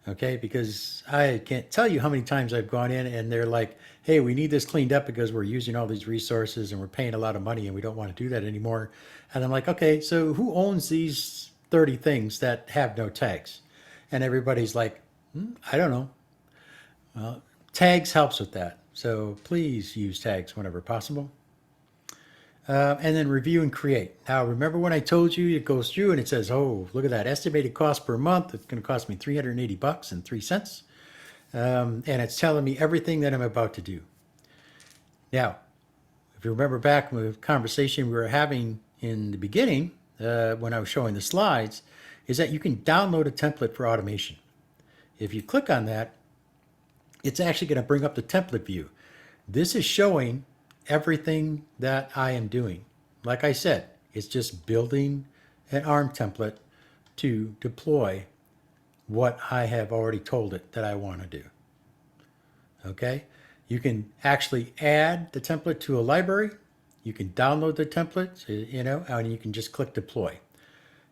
Okay, because I can't tell you how many times I've gone in and they're like, hey, we need this cleaned up because we're using all these resources and we're paying a lot of money and we don't want to do that anymore. And I'm like, okay, so who owns these 30 things that have no tags? And everybody's like, I don't know. Well, tags helps with that. So please use tags whenever possible. And then review and create. Now, remember when I told you it goes through and it says, oh, look at that estimated cost per month. It's going to cost me $380.03. And it's telling me everything that I'm about to do. Now, if you remember back with the conversation we were having in the beginning, when I was showing the slides, is that you can download a template for automation. If you click on that, it's actually going to bring up the template view. This is showing everything that I am doing. Like I said, it's just building an ARM template to deploy what I have already told it that I want to do. Okay? You can actually add the template to a library. You can download the template, and you can just click deploy.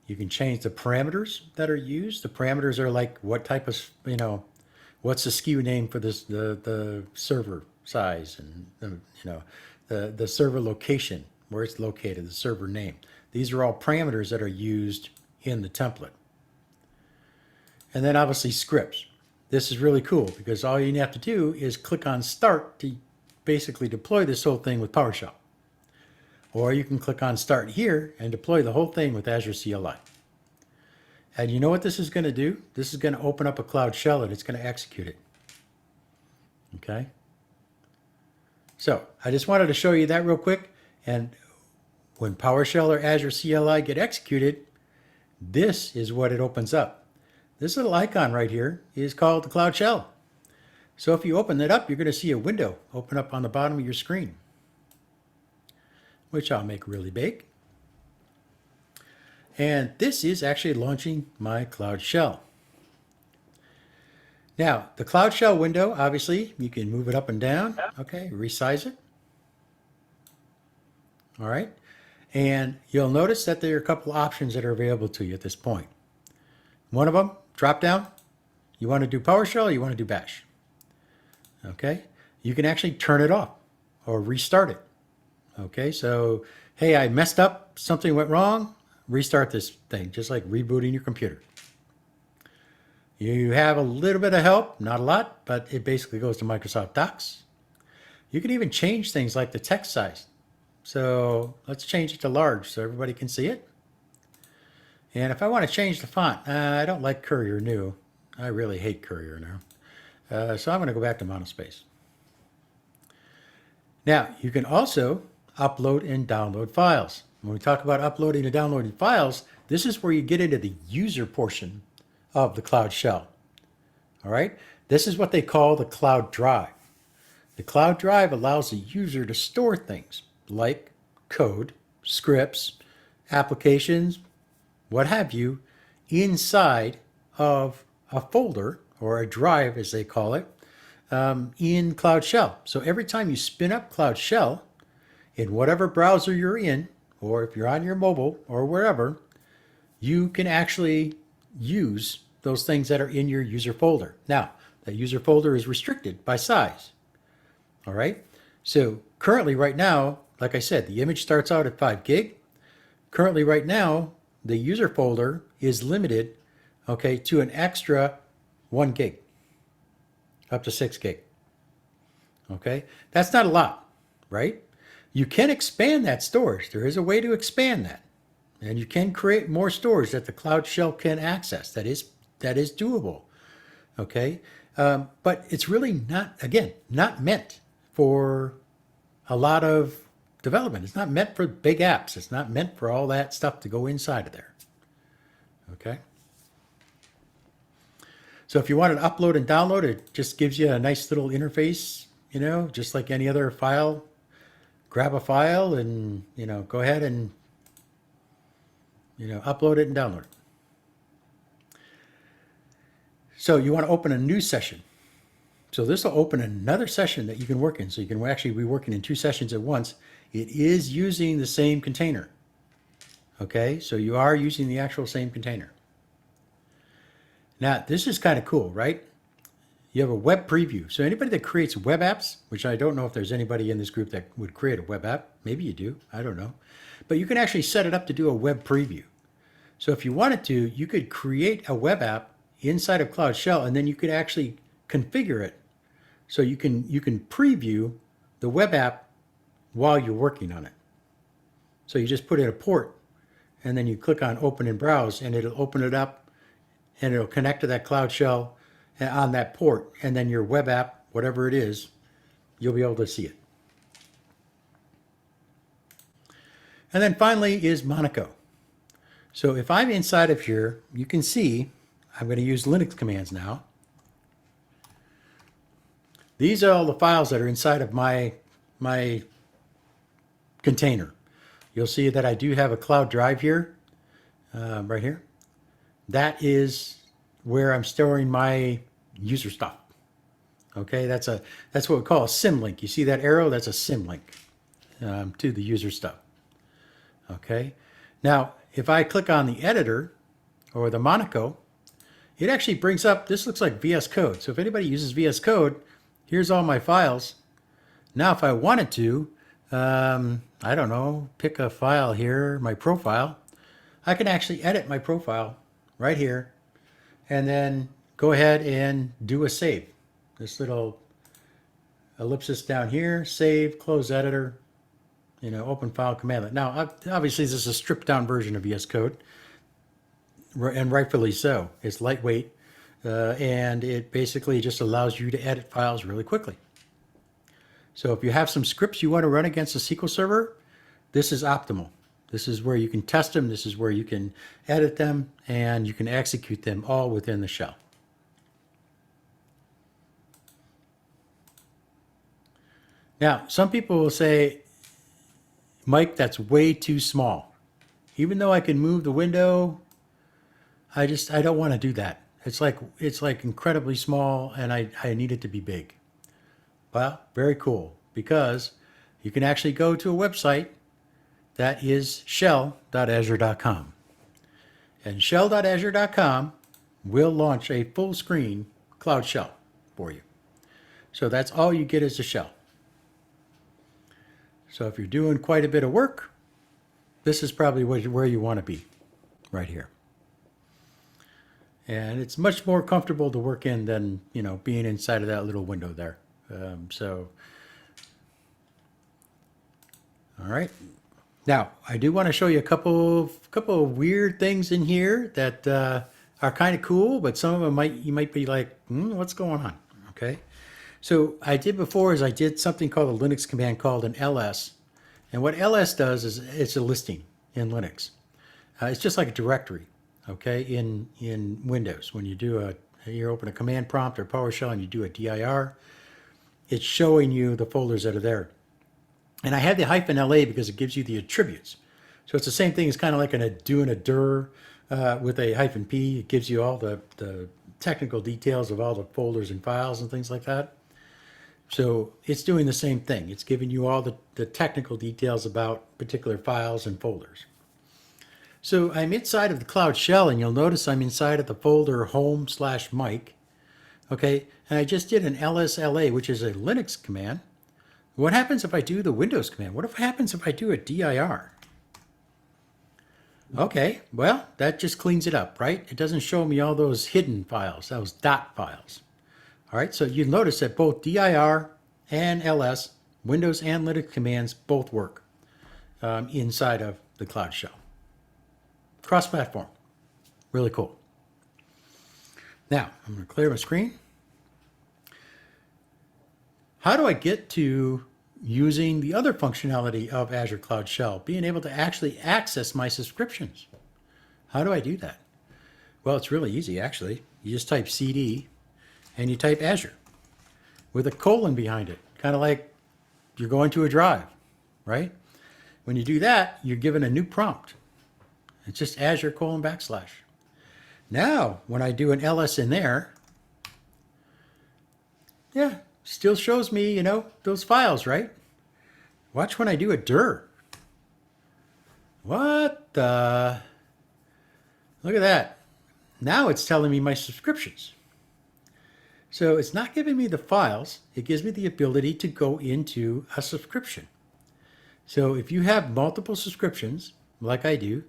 You can change the parameters that are used. The parameters are like what type of, what's the SKU name for this, the server size, and the server location, where it's located, the server name. These are all parameters that are used in the template. And then obviously scripts. This is really cool because all you have to do is click on Start to basically deploy this whole thing with PowerShell. Or you can click on Start here and deploy the whole thing with Azure CLI. And you know what this is going to do? This is going to open up a Cloud Shell and it's going to execute it. Okay? So I just wanted to show you that real quick. And when PowerShell or Azure CLI get executed, this is what it opens up. This little icon right here is called the Cloud Shell. So if you open that up, you're going to see a window open up on the bottom of your screen, which I'll make really big. And this is actually launching my Cloud Shell. Now, the Cloud Shell window, obviously, you can move it up and down. Okay, resize it. All right. And you'll notice that there are a couple options that are available to you at this point. One of them, drop down. You want to do PowerShell or you want to do Bash? Okay. You can actually turn it off or restart it. Okay, so, hey, I messed up, something went wrong, restart this thing, just like rebooting your computer. You have a little bit of help, not a lot, but it basically goes to Microsoft Docs. You can even change things like the text size. So let's change it to large so everybody can see it. And if I want to change the font, I don't like Courier New. I really hate Courier New. So I'm going to go back to monospace. Now, you can also upload and download files. When we talk about uploading and downloading files, this is where you get into the user portion of the Cloud Shell. All right? This is what they call the Cloud Drive. The Cloud Drive allows the user to store things like code, scripts, applications, what have you, inside of a folder or a drive, as they call it, in Cloud Shell. So every time you spin up Cloud Shell, in whatever browser you're in, or if you're on your mobile or wherever, you can actually use those things that are in your user folder. Now, that user folder is restricted by size. All right. So currently right now, like I said, the image starts out at 5 gig. Currently right now, the user folder is limited, okay, to an extra 1 gig, up to 6 gig. Okay, that's not a lot, right? You can expand that storage. There is a way to expand that. And you can create more storage that the Cloud Shell can access. That is doable. Okay, but it's really not, again, not meant for a lot of development. It's not meant for big apps. It's not meant for all that stuff to go inside of there. Okay. So if you want to upload and download, it just gives you a nice little interface, you know, just like any other file. Grab a file and, you know, go ahead and, you know, upload it and download it. So you want to open a new session. So this will open another session that you can work in. So you can actually be working in 2 sessions at once. It is using the same container. Okay, so you are using the actual same container. Now, this is kind of cool, right? You have a web preview. So anybody that creates web apps, which I don't know if there's anybody in this group that would create a web app. Maybe you do, I don't know. But you can actually set it up to do a web preview. So if you wanted to, you could create a web app inside of Cloud Shell, and then you could actually configure it. So you can preview the web app while you're working on it. So you just put in a port, and then you click on open and browse, and it'll open it up, and it'll connect to that Cloud Shell on that port, and then your web app, whatever it is, you'll be able to see it. And then finally is Monaco. So if I'm inside of here, you can see I'm going to use Linux commands now. These are all the files that are inside of my container. You'll see that I do have a cloud drive here, right here. That is where I'm storing my user stuff. Okay, that's what we call a symlink. You see that arrow? That's a symlink to the user stuff. Okay, now if I click on the editor or the Monaco, it actually brings up, this looks like VS Code. So if anybody uses VS Code, here's all my files. Now if I wanted to, I don't know, pick a file here, my profile, I can actually edit my profile right here and then go ahead and do a save. This little ellipsis down here, save, close editor, you know, open file commandlet. Now, obviously this is a stripped down version of VS Code, and rightfully so. It's lightweight, and it basically just allows you to edit files really quickly. So if you have some scripts you want to run against a SQL server, this is optimal. This is where you can test them. This is where you can edit them, and you can execute them all within the shell. Now, some people will say, Mike, that's way too small. Even though I can move the window, I don't want to do that. It's like incredibly small, and I need it to be big. Well, very cool, because you can actually go to a website that is shell.azure.com. And shell.azure.com will launch a full screen Cloud Shell for you. So that's all you get is the shell. So if you're doing quite a bit of work, this is probably where you want to be, right here. And it's much more comfortable to work in than, you know, being inside of that little window there. All right. Now, I do want to show you a couple of weird things in here that are kind of cool, but some of them you might be like, what's going on? Okay. So I did before is I did something called a Linux command called an ls. And what ls does is it's a listing in Linux. It's just like a directory, okay, in Windows. When you open a command prompt or PowerShell and you do a dir, it's showing you the folders that are there. And I had the -la because it gives you the attributes. So it's the same thing as kind of like doing a dir with a -p. It gives you all the technical details of all the folders and files and things like that. So it's doing the same thing. It's giving you all the technical details about particular files and folders. So I'm inside of the Cloud Shell, and you'll notice I'm inside of the folder home/Mike. Okay, and I just did an lsla, which is a Linux command. What happens if I do the Windows command? What happens if I do a dir? Okay, well, that just cleans it up, right? It doesn't show me all those hidden files, those dot files. All right, so you notice that both dir and ls, Windows and Linux commands both work inside of the Cloud Shell. Cross-platform. Really cool. Now, I'm going to clear my screen. How do I get to using the other functionality of Azure Cloud Shell, being able to actually access my subscriptions? How do I do that? Well, it's really easy, actually. You just type CD and you type Azure with a colon behind it, kind of like you're going to a drive, right? When you do that, you're given a new prompt. It's just Azure : /. Now, when I do an ls in there, yeah, still shows me, you know, those files, right? Watch when I do a dir. What the? Look at that. Now it's telling me my subscriptions. So it's not giving me the files. It gives me the ability to go into a subscription. So if you have multiple subscriptions, like I do,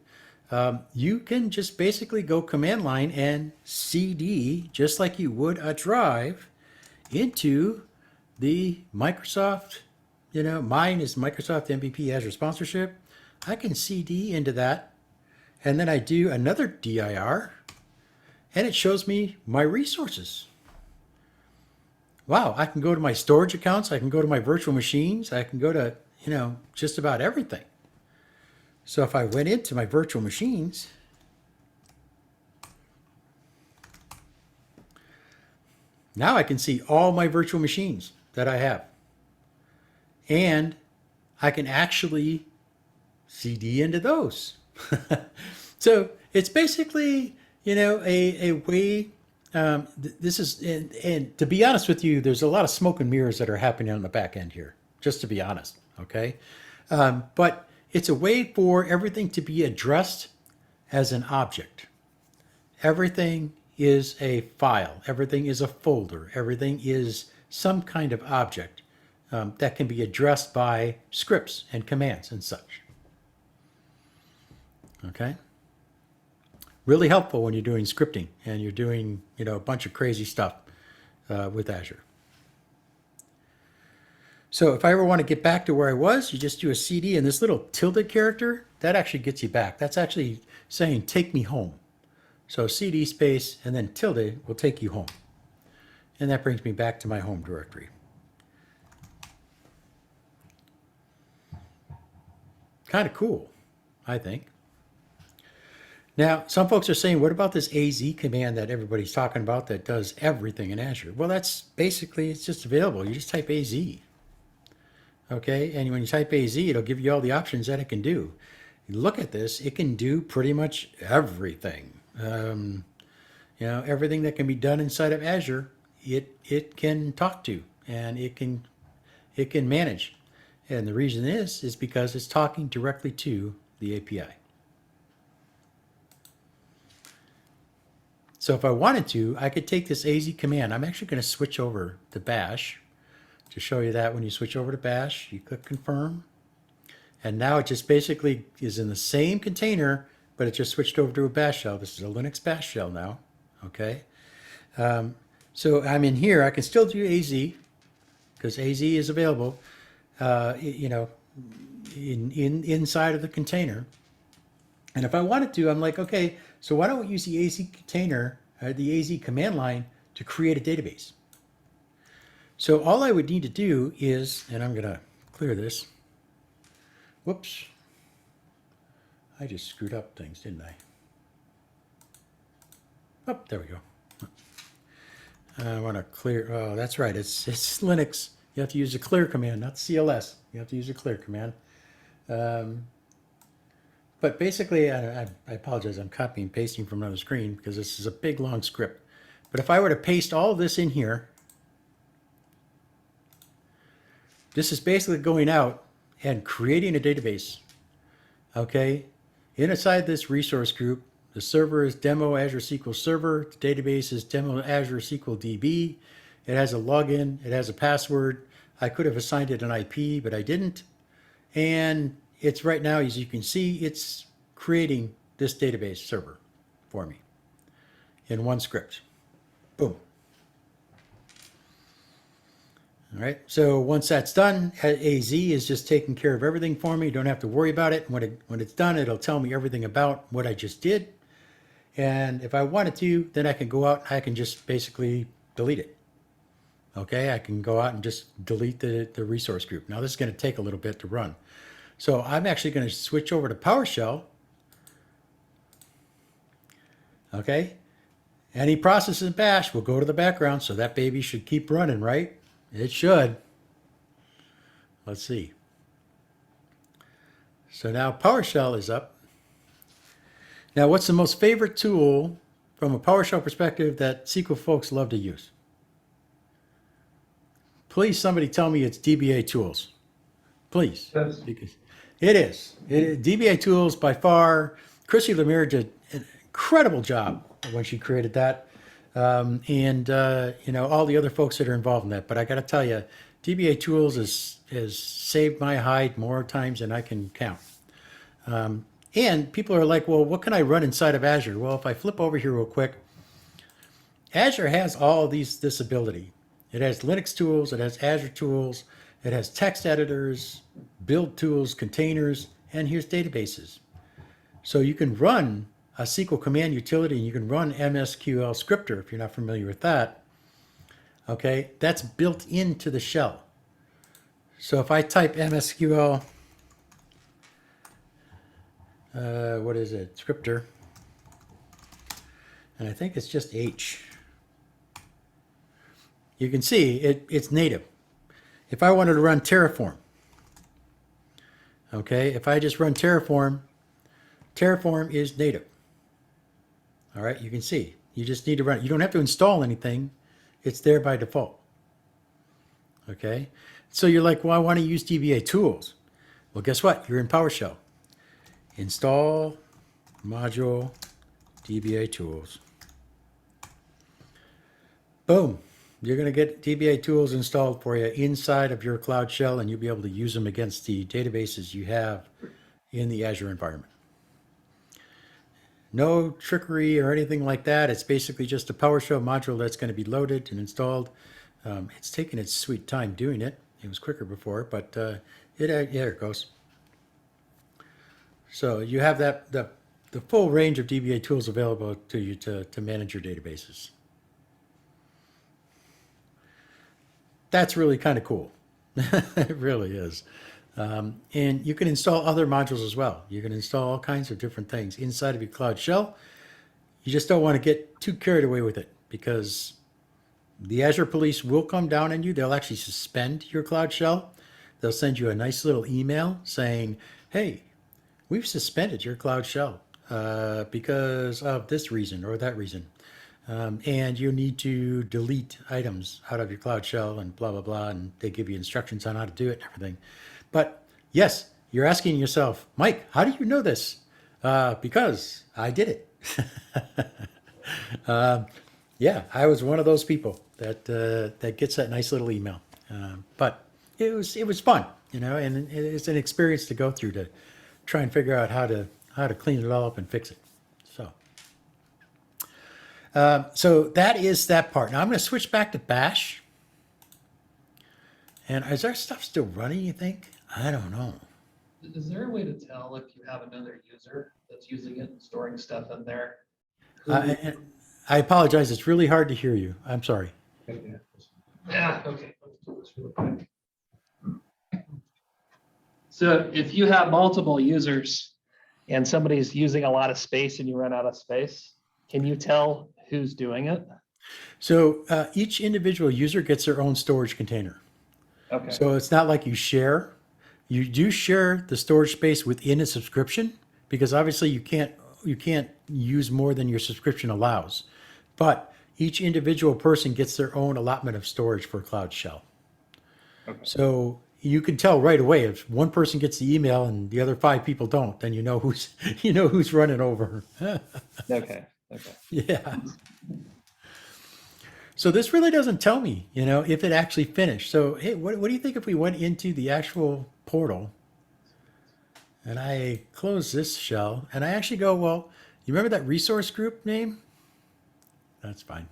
you can just basically go command line and CD, just like you would a drive, into the Microsoft, you know, mine is Microsoft MVP Azure Sponsorship. I can CD into that, and then I do another dir, and it shows me my resources. Wow, I can go to my storage accounts, I can go to my virtual machines, I can go to, you know, just about everything. So if I went into my virtual machines, now I can see all my virtual machines that I have. And I can actually CD into those. So it's basically, you know, a way, this is, and to be honest with you, there's a lot of smoke and mirrors that are happening on the back end here, just to be honest, okay? But it's a way for everything to be addressed as an object. Everything is a file. Everything is a folder. Everything is some kind of object that can be addressed by scripts and commands and such. Okay? Really helpful when you're doing scripting and you're doing, you know, a bunch of crazy stuff with Azure. So if I ever want to get back to where I was, you just do a CD, and this little tilde character, that actually gets you back. That's actually saying, take me home. So CD space and then tilde will take you home. And that brings me back to my home directory. Kind of cool, I think. Now, some folks are saying, what about this AZ command that everybody's talking about that does everything in Azure? Well, that's basically, it's just available. You just type AZ. Okay, and when you type AZ, it'll give you all the options that it can do. You look at this, it can do pretty much everything. You know, everything that can be done inside of Azure, it can talk to, and it can manage. And the reason is because it's talking directly to the API. So if I wanted to, I could take this AZ command. I'm actually going to switch over to Bash to show you that when you switch over to Bash, you click confirm. And now it just basically is in the same container, but it just switched over to a Bash shell. This is a Linux Bash shell now, okay? So I'm in here. I can still do AZ because AZ is available, you know, inside of the container. And if I wanted to, I'm like, okay, so why don't we use the AZ container, the AZ command line to create a database? So all I would need to do is, and I'm going to clear this. Whoops. I just screwed up things, didn't I? Oh, there we go. I want to clear, oh, that's right, it's Linux. You have to use a clear command, not CLS. You have to use a clear command. But basically, I apologize, I'm copying and pasting from another screen because this is a big, long script. But if I were to paste all of this in here, this is basically going out and creating a database, okay? Inside this resource group, the server is demo Azure SQL Server. The database is demo Azure SQL DB. It has a login. It has a password. I could have assigned it an IP, but I didn't. And it's right now, as you can see, it's creating this database server for me in one script. Boom. All right, so once that's done, AZ is just taking care of everything for me. You don't have to worry about it. When it's done, it'll tell me everything about what I just did. And if I wanted to, then I can go out and I can just basically delete it. Okay, I can go out and just delete the resource group. Now this is going to take a little bit to run. So I'm actually going to switch over to PowerShell. Okay, any process in bash will go to the background, so that baby should keep running, right? It should. Let's see. So now PowerShell is up. Now, what's the most favorite tool from a PowerShell perspective that SQL folks love to use? Please, somebody tell me it's DBA tools. Please. Yes. Because it is. DBA tools by far. Chrissy Lemire did an incredible job when she created that. And all the other folks that are involved in that. But I got to tell you, DBA tools has saved my hide more times than I can count. And people are like, well, what can I run inside of Azure? Well, if I flip over here real quick, Azure has all this ability. It has Linux tools, it has Azure tools, it has text editors, build tools, containers, and here's databases. So you can run a SQL command utility and you can run MSQL scripter if you're not familiar with that. Okay, that's built into the shell. So if I type MSQL, what is it? Scripter. And I think it's just H. You can see it's native. If I wanted to run Terraform, okay, if I just run Terraform, Terraform is native. All right, you can see. You just need to run it. You don't have to install anything. It's there by default. Okay, so you're like, well, I want to use DBA tools. Well, guess what? You're in PowerShell. Install module DBA tools. Boom. You're going to get DBA tools installed for you inside of your Cloud Shell, and you'll be able to use them against the databases you have in the Azure environment. No trickery or anything like that. It's basically just a PowerShell module that's going to be loaded and installed. It's taken its sweet time doing it. It was quicker before, but there it goes. So you have the full range of DBA tools available to you to manage your databases. That's really kind of cool. It really is. And you can install other modules as well. You can install all kinds of different things inside of your Cloud Shell. You just don't want to get too carried away with it because the Azure police will come down on you. They'll actually suspend your Cloud Shell. They'll send you a nice little email saying, hey, we've suspended your Cloud Shell because of this reason or that reason. And you need to delete items out of your Cloud Shell and blah, blah, blah. And they give you instructions on how to do it and everything. But yes, you're asking yourself, Mike, how do you know this? Because I did it. Yeah, I was one of those people that gets that nice little email. But it was fun, and it's an experience to go through to try and figure out how to clean it all up and fix it. So that is that part. Now I'm going to switch back to Bash. And is our stuff still running, you think? I don't know. Is there a way to tell if you have another user that's using it and storing stuff in there? I apologize. It's really hard to hear you. I'm sorry. Yeah, okay. Let's do this real quick. So if you have multiple users and somebody's using a lot of space and you run out of space, can you tell who's doing it? So each individual user gets their own storage container. Okay. So it's not like you share. You do share the storage space within a subscription because obviously you can't use more than your subscription allows. But each individual person gets their own allotment of storage for Cloud Shell. Okay. So you can tell right away if one person gets the email and the other 5 people don't, then you know who's running over. Okay. Yeah. So this really doesn't tell me, if it actually finished. So, hey, what do you think if we went into the actual portal and I close this shell and I actually go, well, you remember that resource group name? That's fine.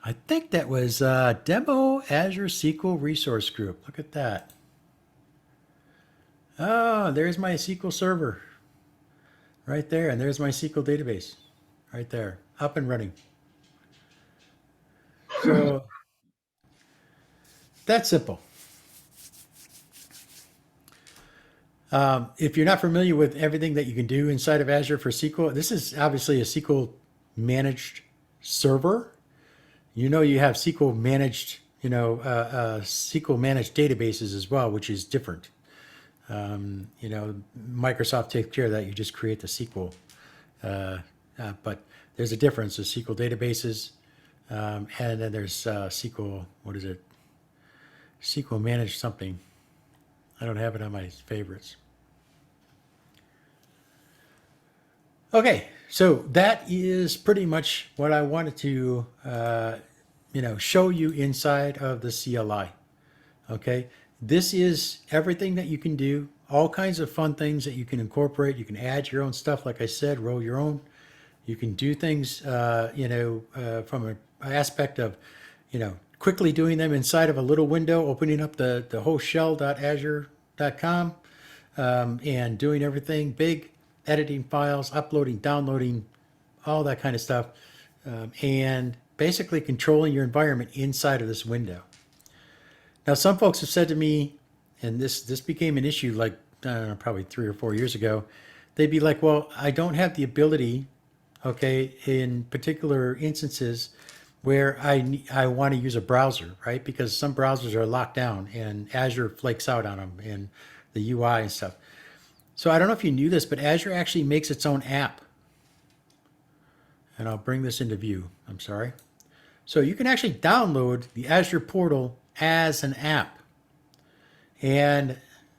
I think that was Demo Azure SQL Resource Group. Look at that. Oh, there's my SQL server right there. And there's my SQL database right there, up and running. So that's simple. If you're not familiar with everything that you can do inside of Azure for SQL, this is obviously a SQL managed server. You know, you have SQL managed, SQL managed databases as well, which is different. Microsoft takes care of that. You just create the SQL. But there's a difference. There's SQL databases, and then there's SQL, what is it? SQL managed something. I don't have it on my favorites. Okay, so that is pretty much what I wanted to, show you inside of the CLI. Okay, this is everything that you can do, all kinds of fun things that you can incorporate. You can add your own stuff, like I said, roll your own. You can do things, from an aspect of, quickly doing them inside of a little window, opening up the whole shell.azure.com, and doing everything big, editing files, uploading, downloading, all that kind of stuff, and basically controlling your environment inside of this window. Now, some folks have said to me, and this became an issue like, I don't know, probably 3 or 4 years ago, they'd be like, well, I don't have the ability, okay, in particular instances where I want to use a browser, right? Because some browsers are locked down and Azure flakes out on them and the UI and stuff. So I don't know if you knew this, but Azure actually makes its own app. And I'll bring this into view. I'm sorry. So you can actually download the Azure portal as an app. And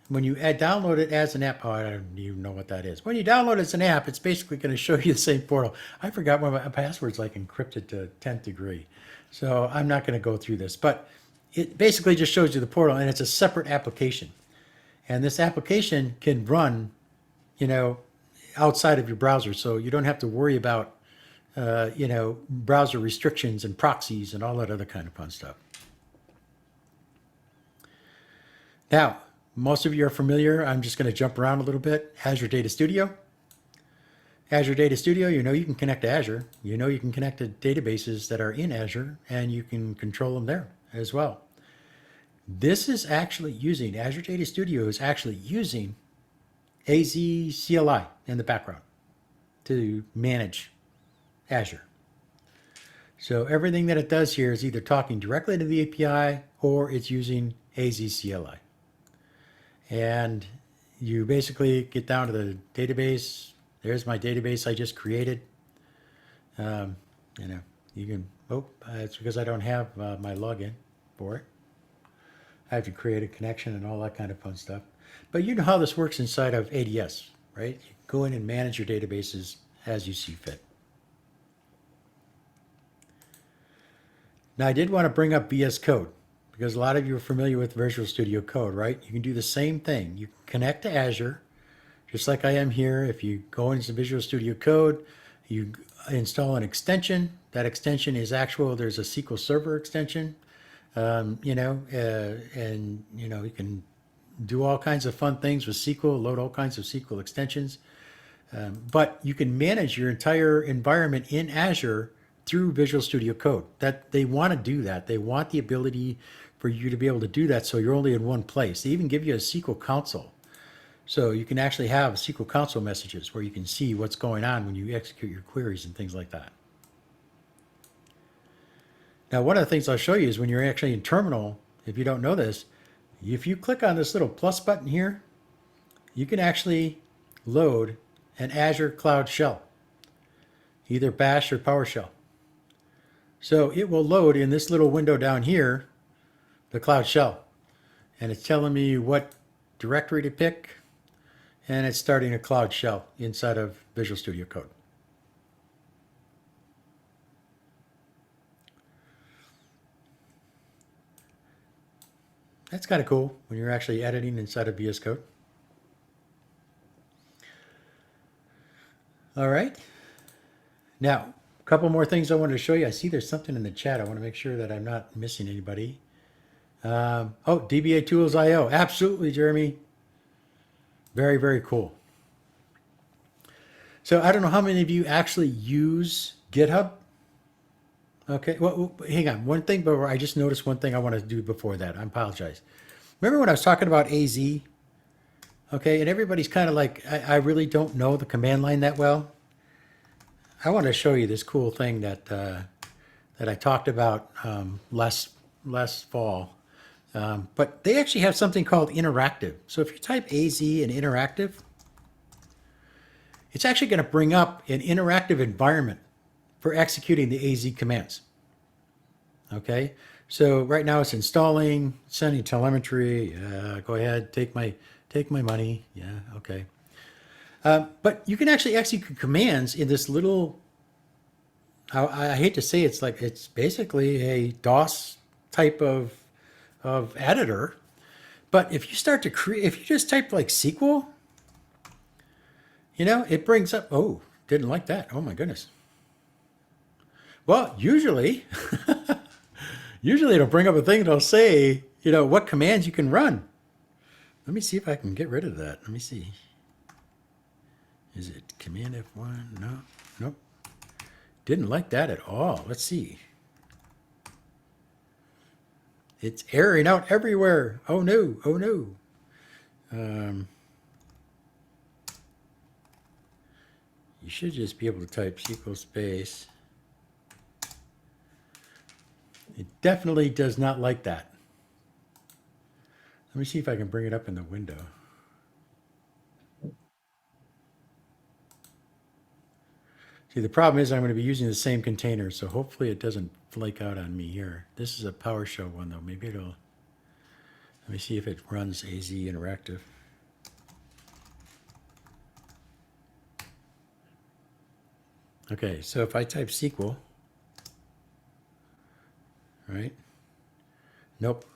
when you download it as an app, I don't even know what that is. When you download it as an app, it's basically going to show you the same portal. I forgot my password's like encrypted to 10th degree. So I'm not going to go through this, but it basically just shows you the portal, and it's a separate application. And this application can run, outside of your browser. So you don't have to worry about, browser restrictions and proxies and all that other kind of fun stuff. Now, most of you are familiar. I'm just going to jump around a little bit. Azure Data Studio. Azure Data Studio, you can connect to Azure. You can connect to databases that are in Azure, and you can control them there as well. This is actually using, Azure Data Studio is actually using AZ CLI in the background to manage Azure. So everything that it does here is either talking directly to the API or it's using AZ CLI. And you basically get down to the database. There's my database I just created. You can, it's because I don't have my login for it. I have to create a connection and all that kind of fun stuff. But you know how this works inside of ADS, right? You go in and manage your databases as you see fit. Now, I did want to bring up VS Code because a lot of you are familiar with Visual Studio Code, right? You can do the same thing. You connect to Azure, just like I am here. If you go into Visual Studio Code, you install an extension. That extension is there's a SQL Server extension, and you can do all kinds of fun things with SQL, load all kinds of SQL extensions. But you can manage your entire environment in Azure through Visual Studio Code. That they want to do that. They want the ability for you to be able to do that so you're only in one place. They even give you a SQL console. So you can actually have SQL console messages where you can see what's going on when you execute your queries and things like that. Now, one of the things I'll show you is when you're actually in terminal, if you don't know this, if you click on this little plus button here, you can actually load an Azure Cloud Shell, either Bash or PowerShell. So it will load in this little window down here, the Cloud Shell. And it's telling me what directory to pick. And it's starting a Cloud Shell inside of Visual Studio Code. That's kind of cool when you're actually editing inside of VS Code. All right. Now, couple more things I wanted to show you. I see there's something in the chat. I want to make sure that I'm not missing anybody. Oh, DBA Tools IO. Absolutely, Jeremy. Very, very cool. So I don't know how many of you actually use GitHub. Okay, well, hang on. One thing, but I just noticed one thing I want to do before that. I apologize. Remember when I was talking about AZ? Okay, and everybody's kind of like, I really don't know the command line that well. I want to show you this cool thing that that I talked about last fall. But they actually have something called interactive. So if you type AZ and interactive, it's actually going to bring up an interactive environment for executing the AZ commands. Okay, so right now it's installing, sending telemetry. Go ahead, take my money. Yeah, okay. But you can actually execute commands in this little. I hate to say it's basically a DOS type of editor. But if you start to create, if you just type like SQL, you know, it brings up. Oh, didn't like that. Oh my goodness. Well, usually it'll bring up a thing that'll say, you know, what commands you can run. Let me see if I can get rid of that. Let me see. Is it Command F1? No, nope. Didn't like that at all. Let's see. It's airing out everywhere. Oh no, oh no. You should just be able to type SQL space. It definitely does not like that. Let me see if I can bring it up in the window. See, the problem is I'm going to be using the same container, so hopefully it doesn't flake out on me here. This is a PowerShell one, though. Maybe it'll... Let me see if it runs AZ Interactive. Okay, so if I type SQL, right? Nope.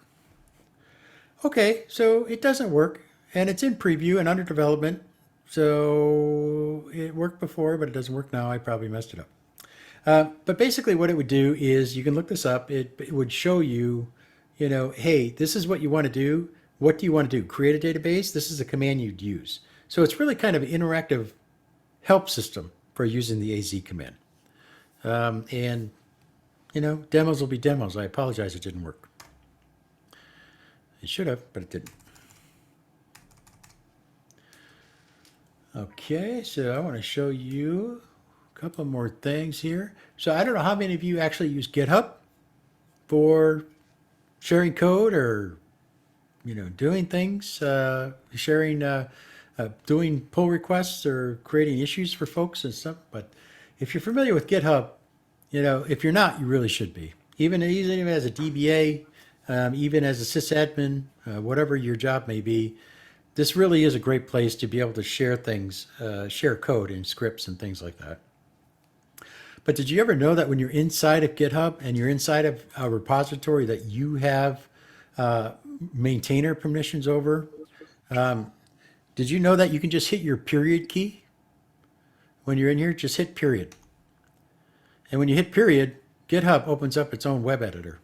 Okay, so it doesn't work, and it's in preview and under development. So it worked before, but it doesn't work now. I probably messed it up. But basically what it would do is, you can look this up. It would show you, you know, hey, this is what you want to do. What do you want to do? Create a database? This is a command you'd use. So it's really kind of an interactive help system for using the AZ command. And, you know, demos will be demos. I apologize it didn't work. It should have, but it didn't. Okay, so I want to show you a couple more things here. So I don't know how many of you actually use GitHub for sharing code or, you know, doing things, sharing, doing pull requests or creating issues for folks and stuff. But if you're familiar with GitHub, you know, if you're not, you really should be. Even as a DBA, even as a sysadmin, whatever your job may be, this really is a great place to be able to share things, share code and scripts and things like that. But did you ever know that when you're inside of GitHub and you're inside of a repository that you have maintainer permissions over? Did you know that you can just hit your period key? When you're in here, just hit period. And when you hit period, GitHub opens up its own web editor.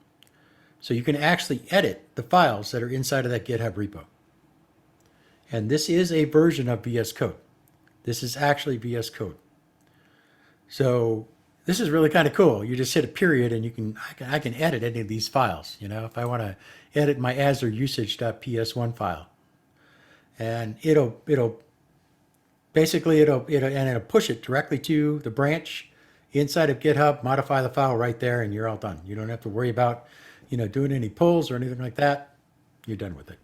So you can actually edit the files that are inside of that GitHub repo. And this is a version of VS Code. This is actually VS Code. So this is really kind of cool. You just hit a period and you I can edit any of these files. You know, if I want to edit my Azure usage.ps1 file, and it'll push it directly to the branch inside of GitHub, modify the file right there, and you're all done. You don't have to worry about, you know, doing any pulls or anything like that. You're done with it.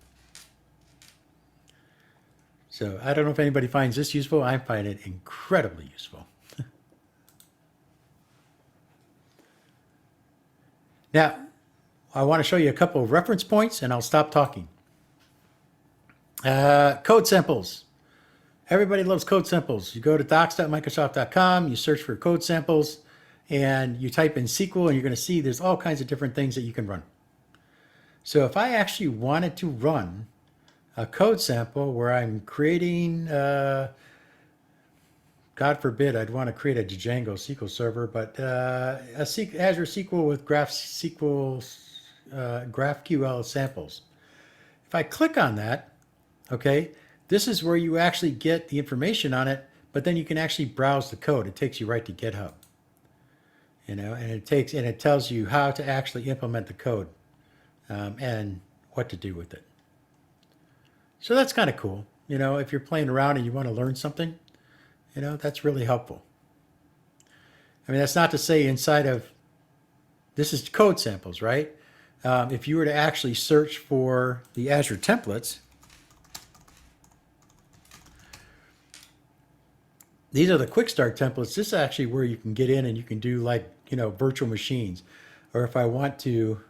So I don't know if anybody finds this useful. I find it incredibly useful. Now, I want to show you a couple of reference points and I'll stop talking. Code samples. Everybody loves code samples. You go to docs.microsoft.com, you search for code samples, and you type in SQL, and you're going to see there's all kinds of different things that you can run. So if I actually wanted to run a code sample where I'm creating God forbid, I'd want to create a Django SQL server, but Azure SQL with GraphQL samples. If I click on that, okay, this is where you actually get the information on it, but then you can actually browse the code. It takes you right to GitHub, and it tells you how to actually implement the code and what to do with it. So that's kind of cool. If you're playing around and you want to learn something, that's really helpful. I mean, that's not to say inside of, this is code samples, right? If you were to actually search for the Azure templates, these are the quick start templates. This is actually where you can get in and you can do virtual machines. Or if I want to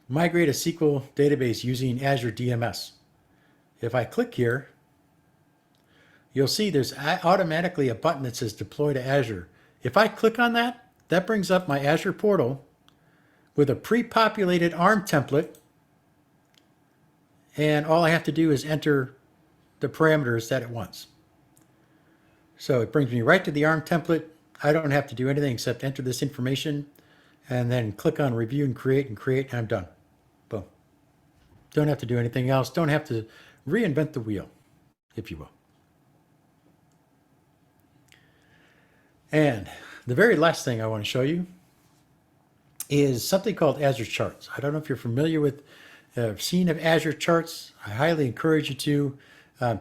migrate a SQL database using Azure DMS. If I click here, you'll see there's automatically a button that says deploy to Azure. If I click on that, that brings up my Azure portal with a pre-populated ARM template. And all I have to do is enter the parameters that it wants. So it brings me right to the ARM template. I don't have to do anything except enter this information and then click on review and create, and I'm done. Boom. Don't have to do anything else. Don't have to reinvent the wheel, if you will. And the very last thing I want to show you is something called Azure Charts. I don't know if you're familiar with seeing of Azure Charts. I highly encourage you to,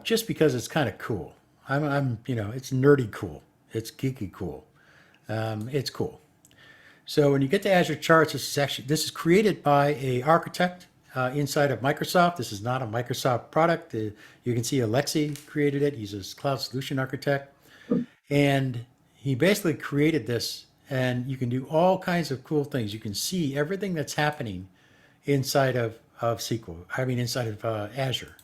just because it's kind of cool. It's nerdy cool. It's geeky cool. It's cool. So when you get to Azure Charts, this is created by an architect inside of Microsoft. This is not a Microsoft product. You can see Alexei created it. He's a cloud solution architect. And he basically created this, and you can do all kinds of cool things. You can see everything that's happening inside of inside of Azure.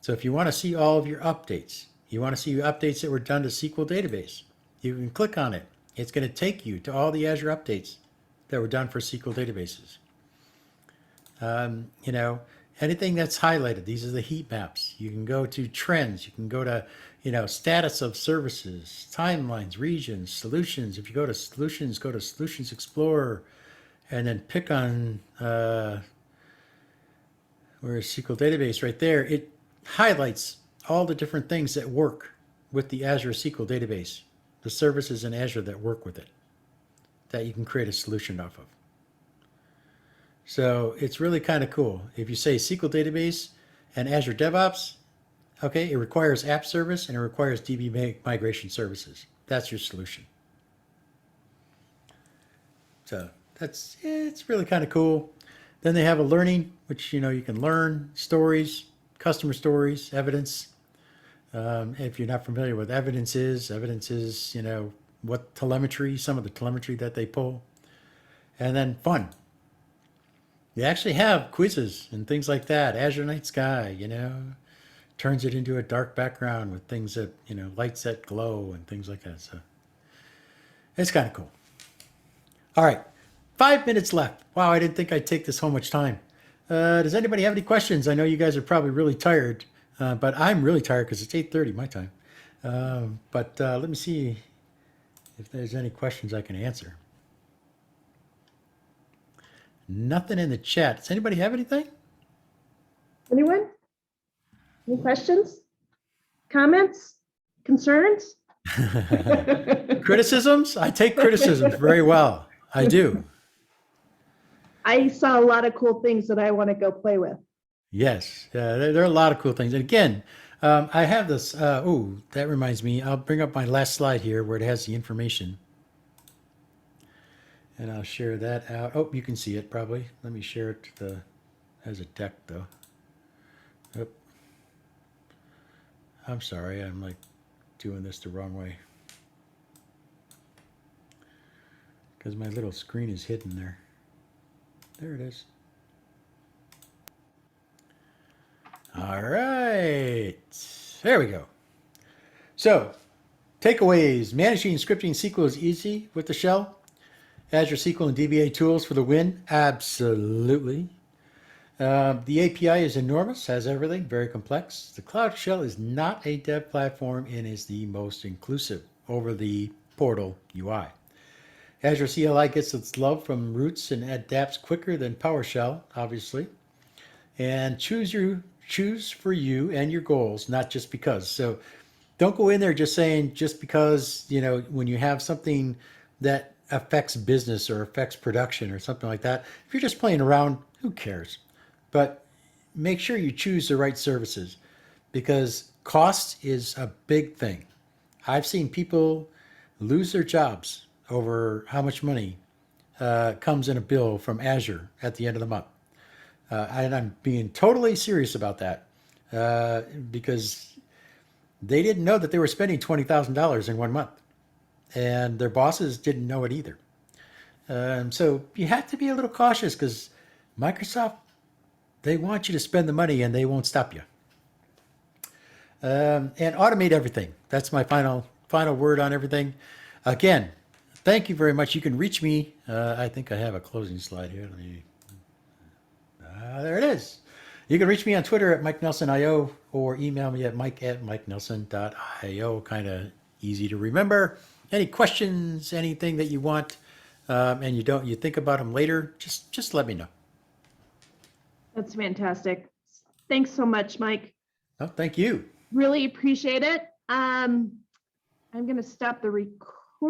So if you want to see all of your updates, you want to see updates that were done to SQL database, you can click on it. It's going to take you to all the Azure updates that were done for SQL databases. Anything that's highlighted, these are the heat maps. You can go to trends. You can go to, status of services, timelines, regions, solutions. If you go to solutions Explorer, and then pick on where's SQL database right there. It highlights all the different things that work with the Azure SQL database, the services in Azure that work with it, that you can create a solution off of. So it's really kind of cool. If you say SQL database and Azure DevOps, okay, it requires app service and it requires DB migration services. That's your solution. So it's really kind of cool. Then they have a learning, which, you can learn stories, customer stories, evidence. If you're not familiar with evidence is, what telemetry, some of the telemetry that they pull. And then fun. They actually have quizzes and things like that. Azure Night Sky, turns it into a dark background with things that, lights that glow and things like that. So it's kind of cool. All right, 5 minutes left. Wow, I didn't think I'd take this whole much time. Does anybody have any questions? I know you guys are probably really tired, but I'm really tired because it's 8:30 my time. But let me see if there's any questions I can answer. Nothing in the chat. Does anybody have anything? Anyone? Any questions? Comments? Concerns? Criticisms? I take criticisms very well. I do. I saw a lot of cool things that I want to go play with. Yes, there are a lot of cool things. And again, I have this. That reminds me. I'll bring up my last slide here where it has the information. And I'll share that out. Oh, you can see it probably. Let me share it as a deck though. Oh. I'm sorry, I'm doing this the wrong way. Because my little screen is hidden there. There it is. All right, there we go. So, takeaways. Managing and scripting SQL is easy with the shell. Azure SQL and DBA tools for the win? Absolutely. The API is enormous, has everything, very complex. The Cloud Shell is not a dev platform and is the most inclusive over the portal UI. Azure CLI gets its love from roots and adapts quicker than PowerShell, obviously. And choose for you and your goals, not just because. So don't go in there just saying just because, when you have something that affects business or affects production or something like that. If you're just playing around, who cares? But make sure you choose the right services because cost is a big thing. I've seen people lose their jobs over how much money comes in a bill from Azure at the end of the month. And I'm being totally serious about that because they didn't know that they were spending $20,000 in 1 month. And their bosses didn't know it either. So you have to be a little cautious because Microsoft, they want you to spend the money and they won't stop you. And automate everything. That's my final word on everything. Again, thank you very much. You can reach me. I think I have a closing slide here. There it is. You can reach me on Twitter at MikeNelsonIO or email me at mike@mikenelson.io. Kind of easy to remember. Any questions, anything that you want, and you think about them later, just let me know. That's fantastic. Thanks so much, Mike. Oh, thank you. Really appreciate it. I'm going to stop the recording.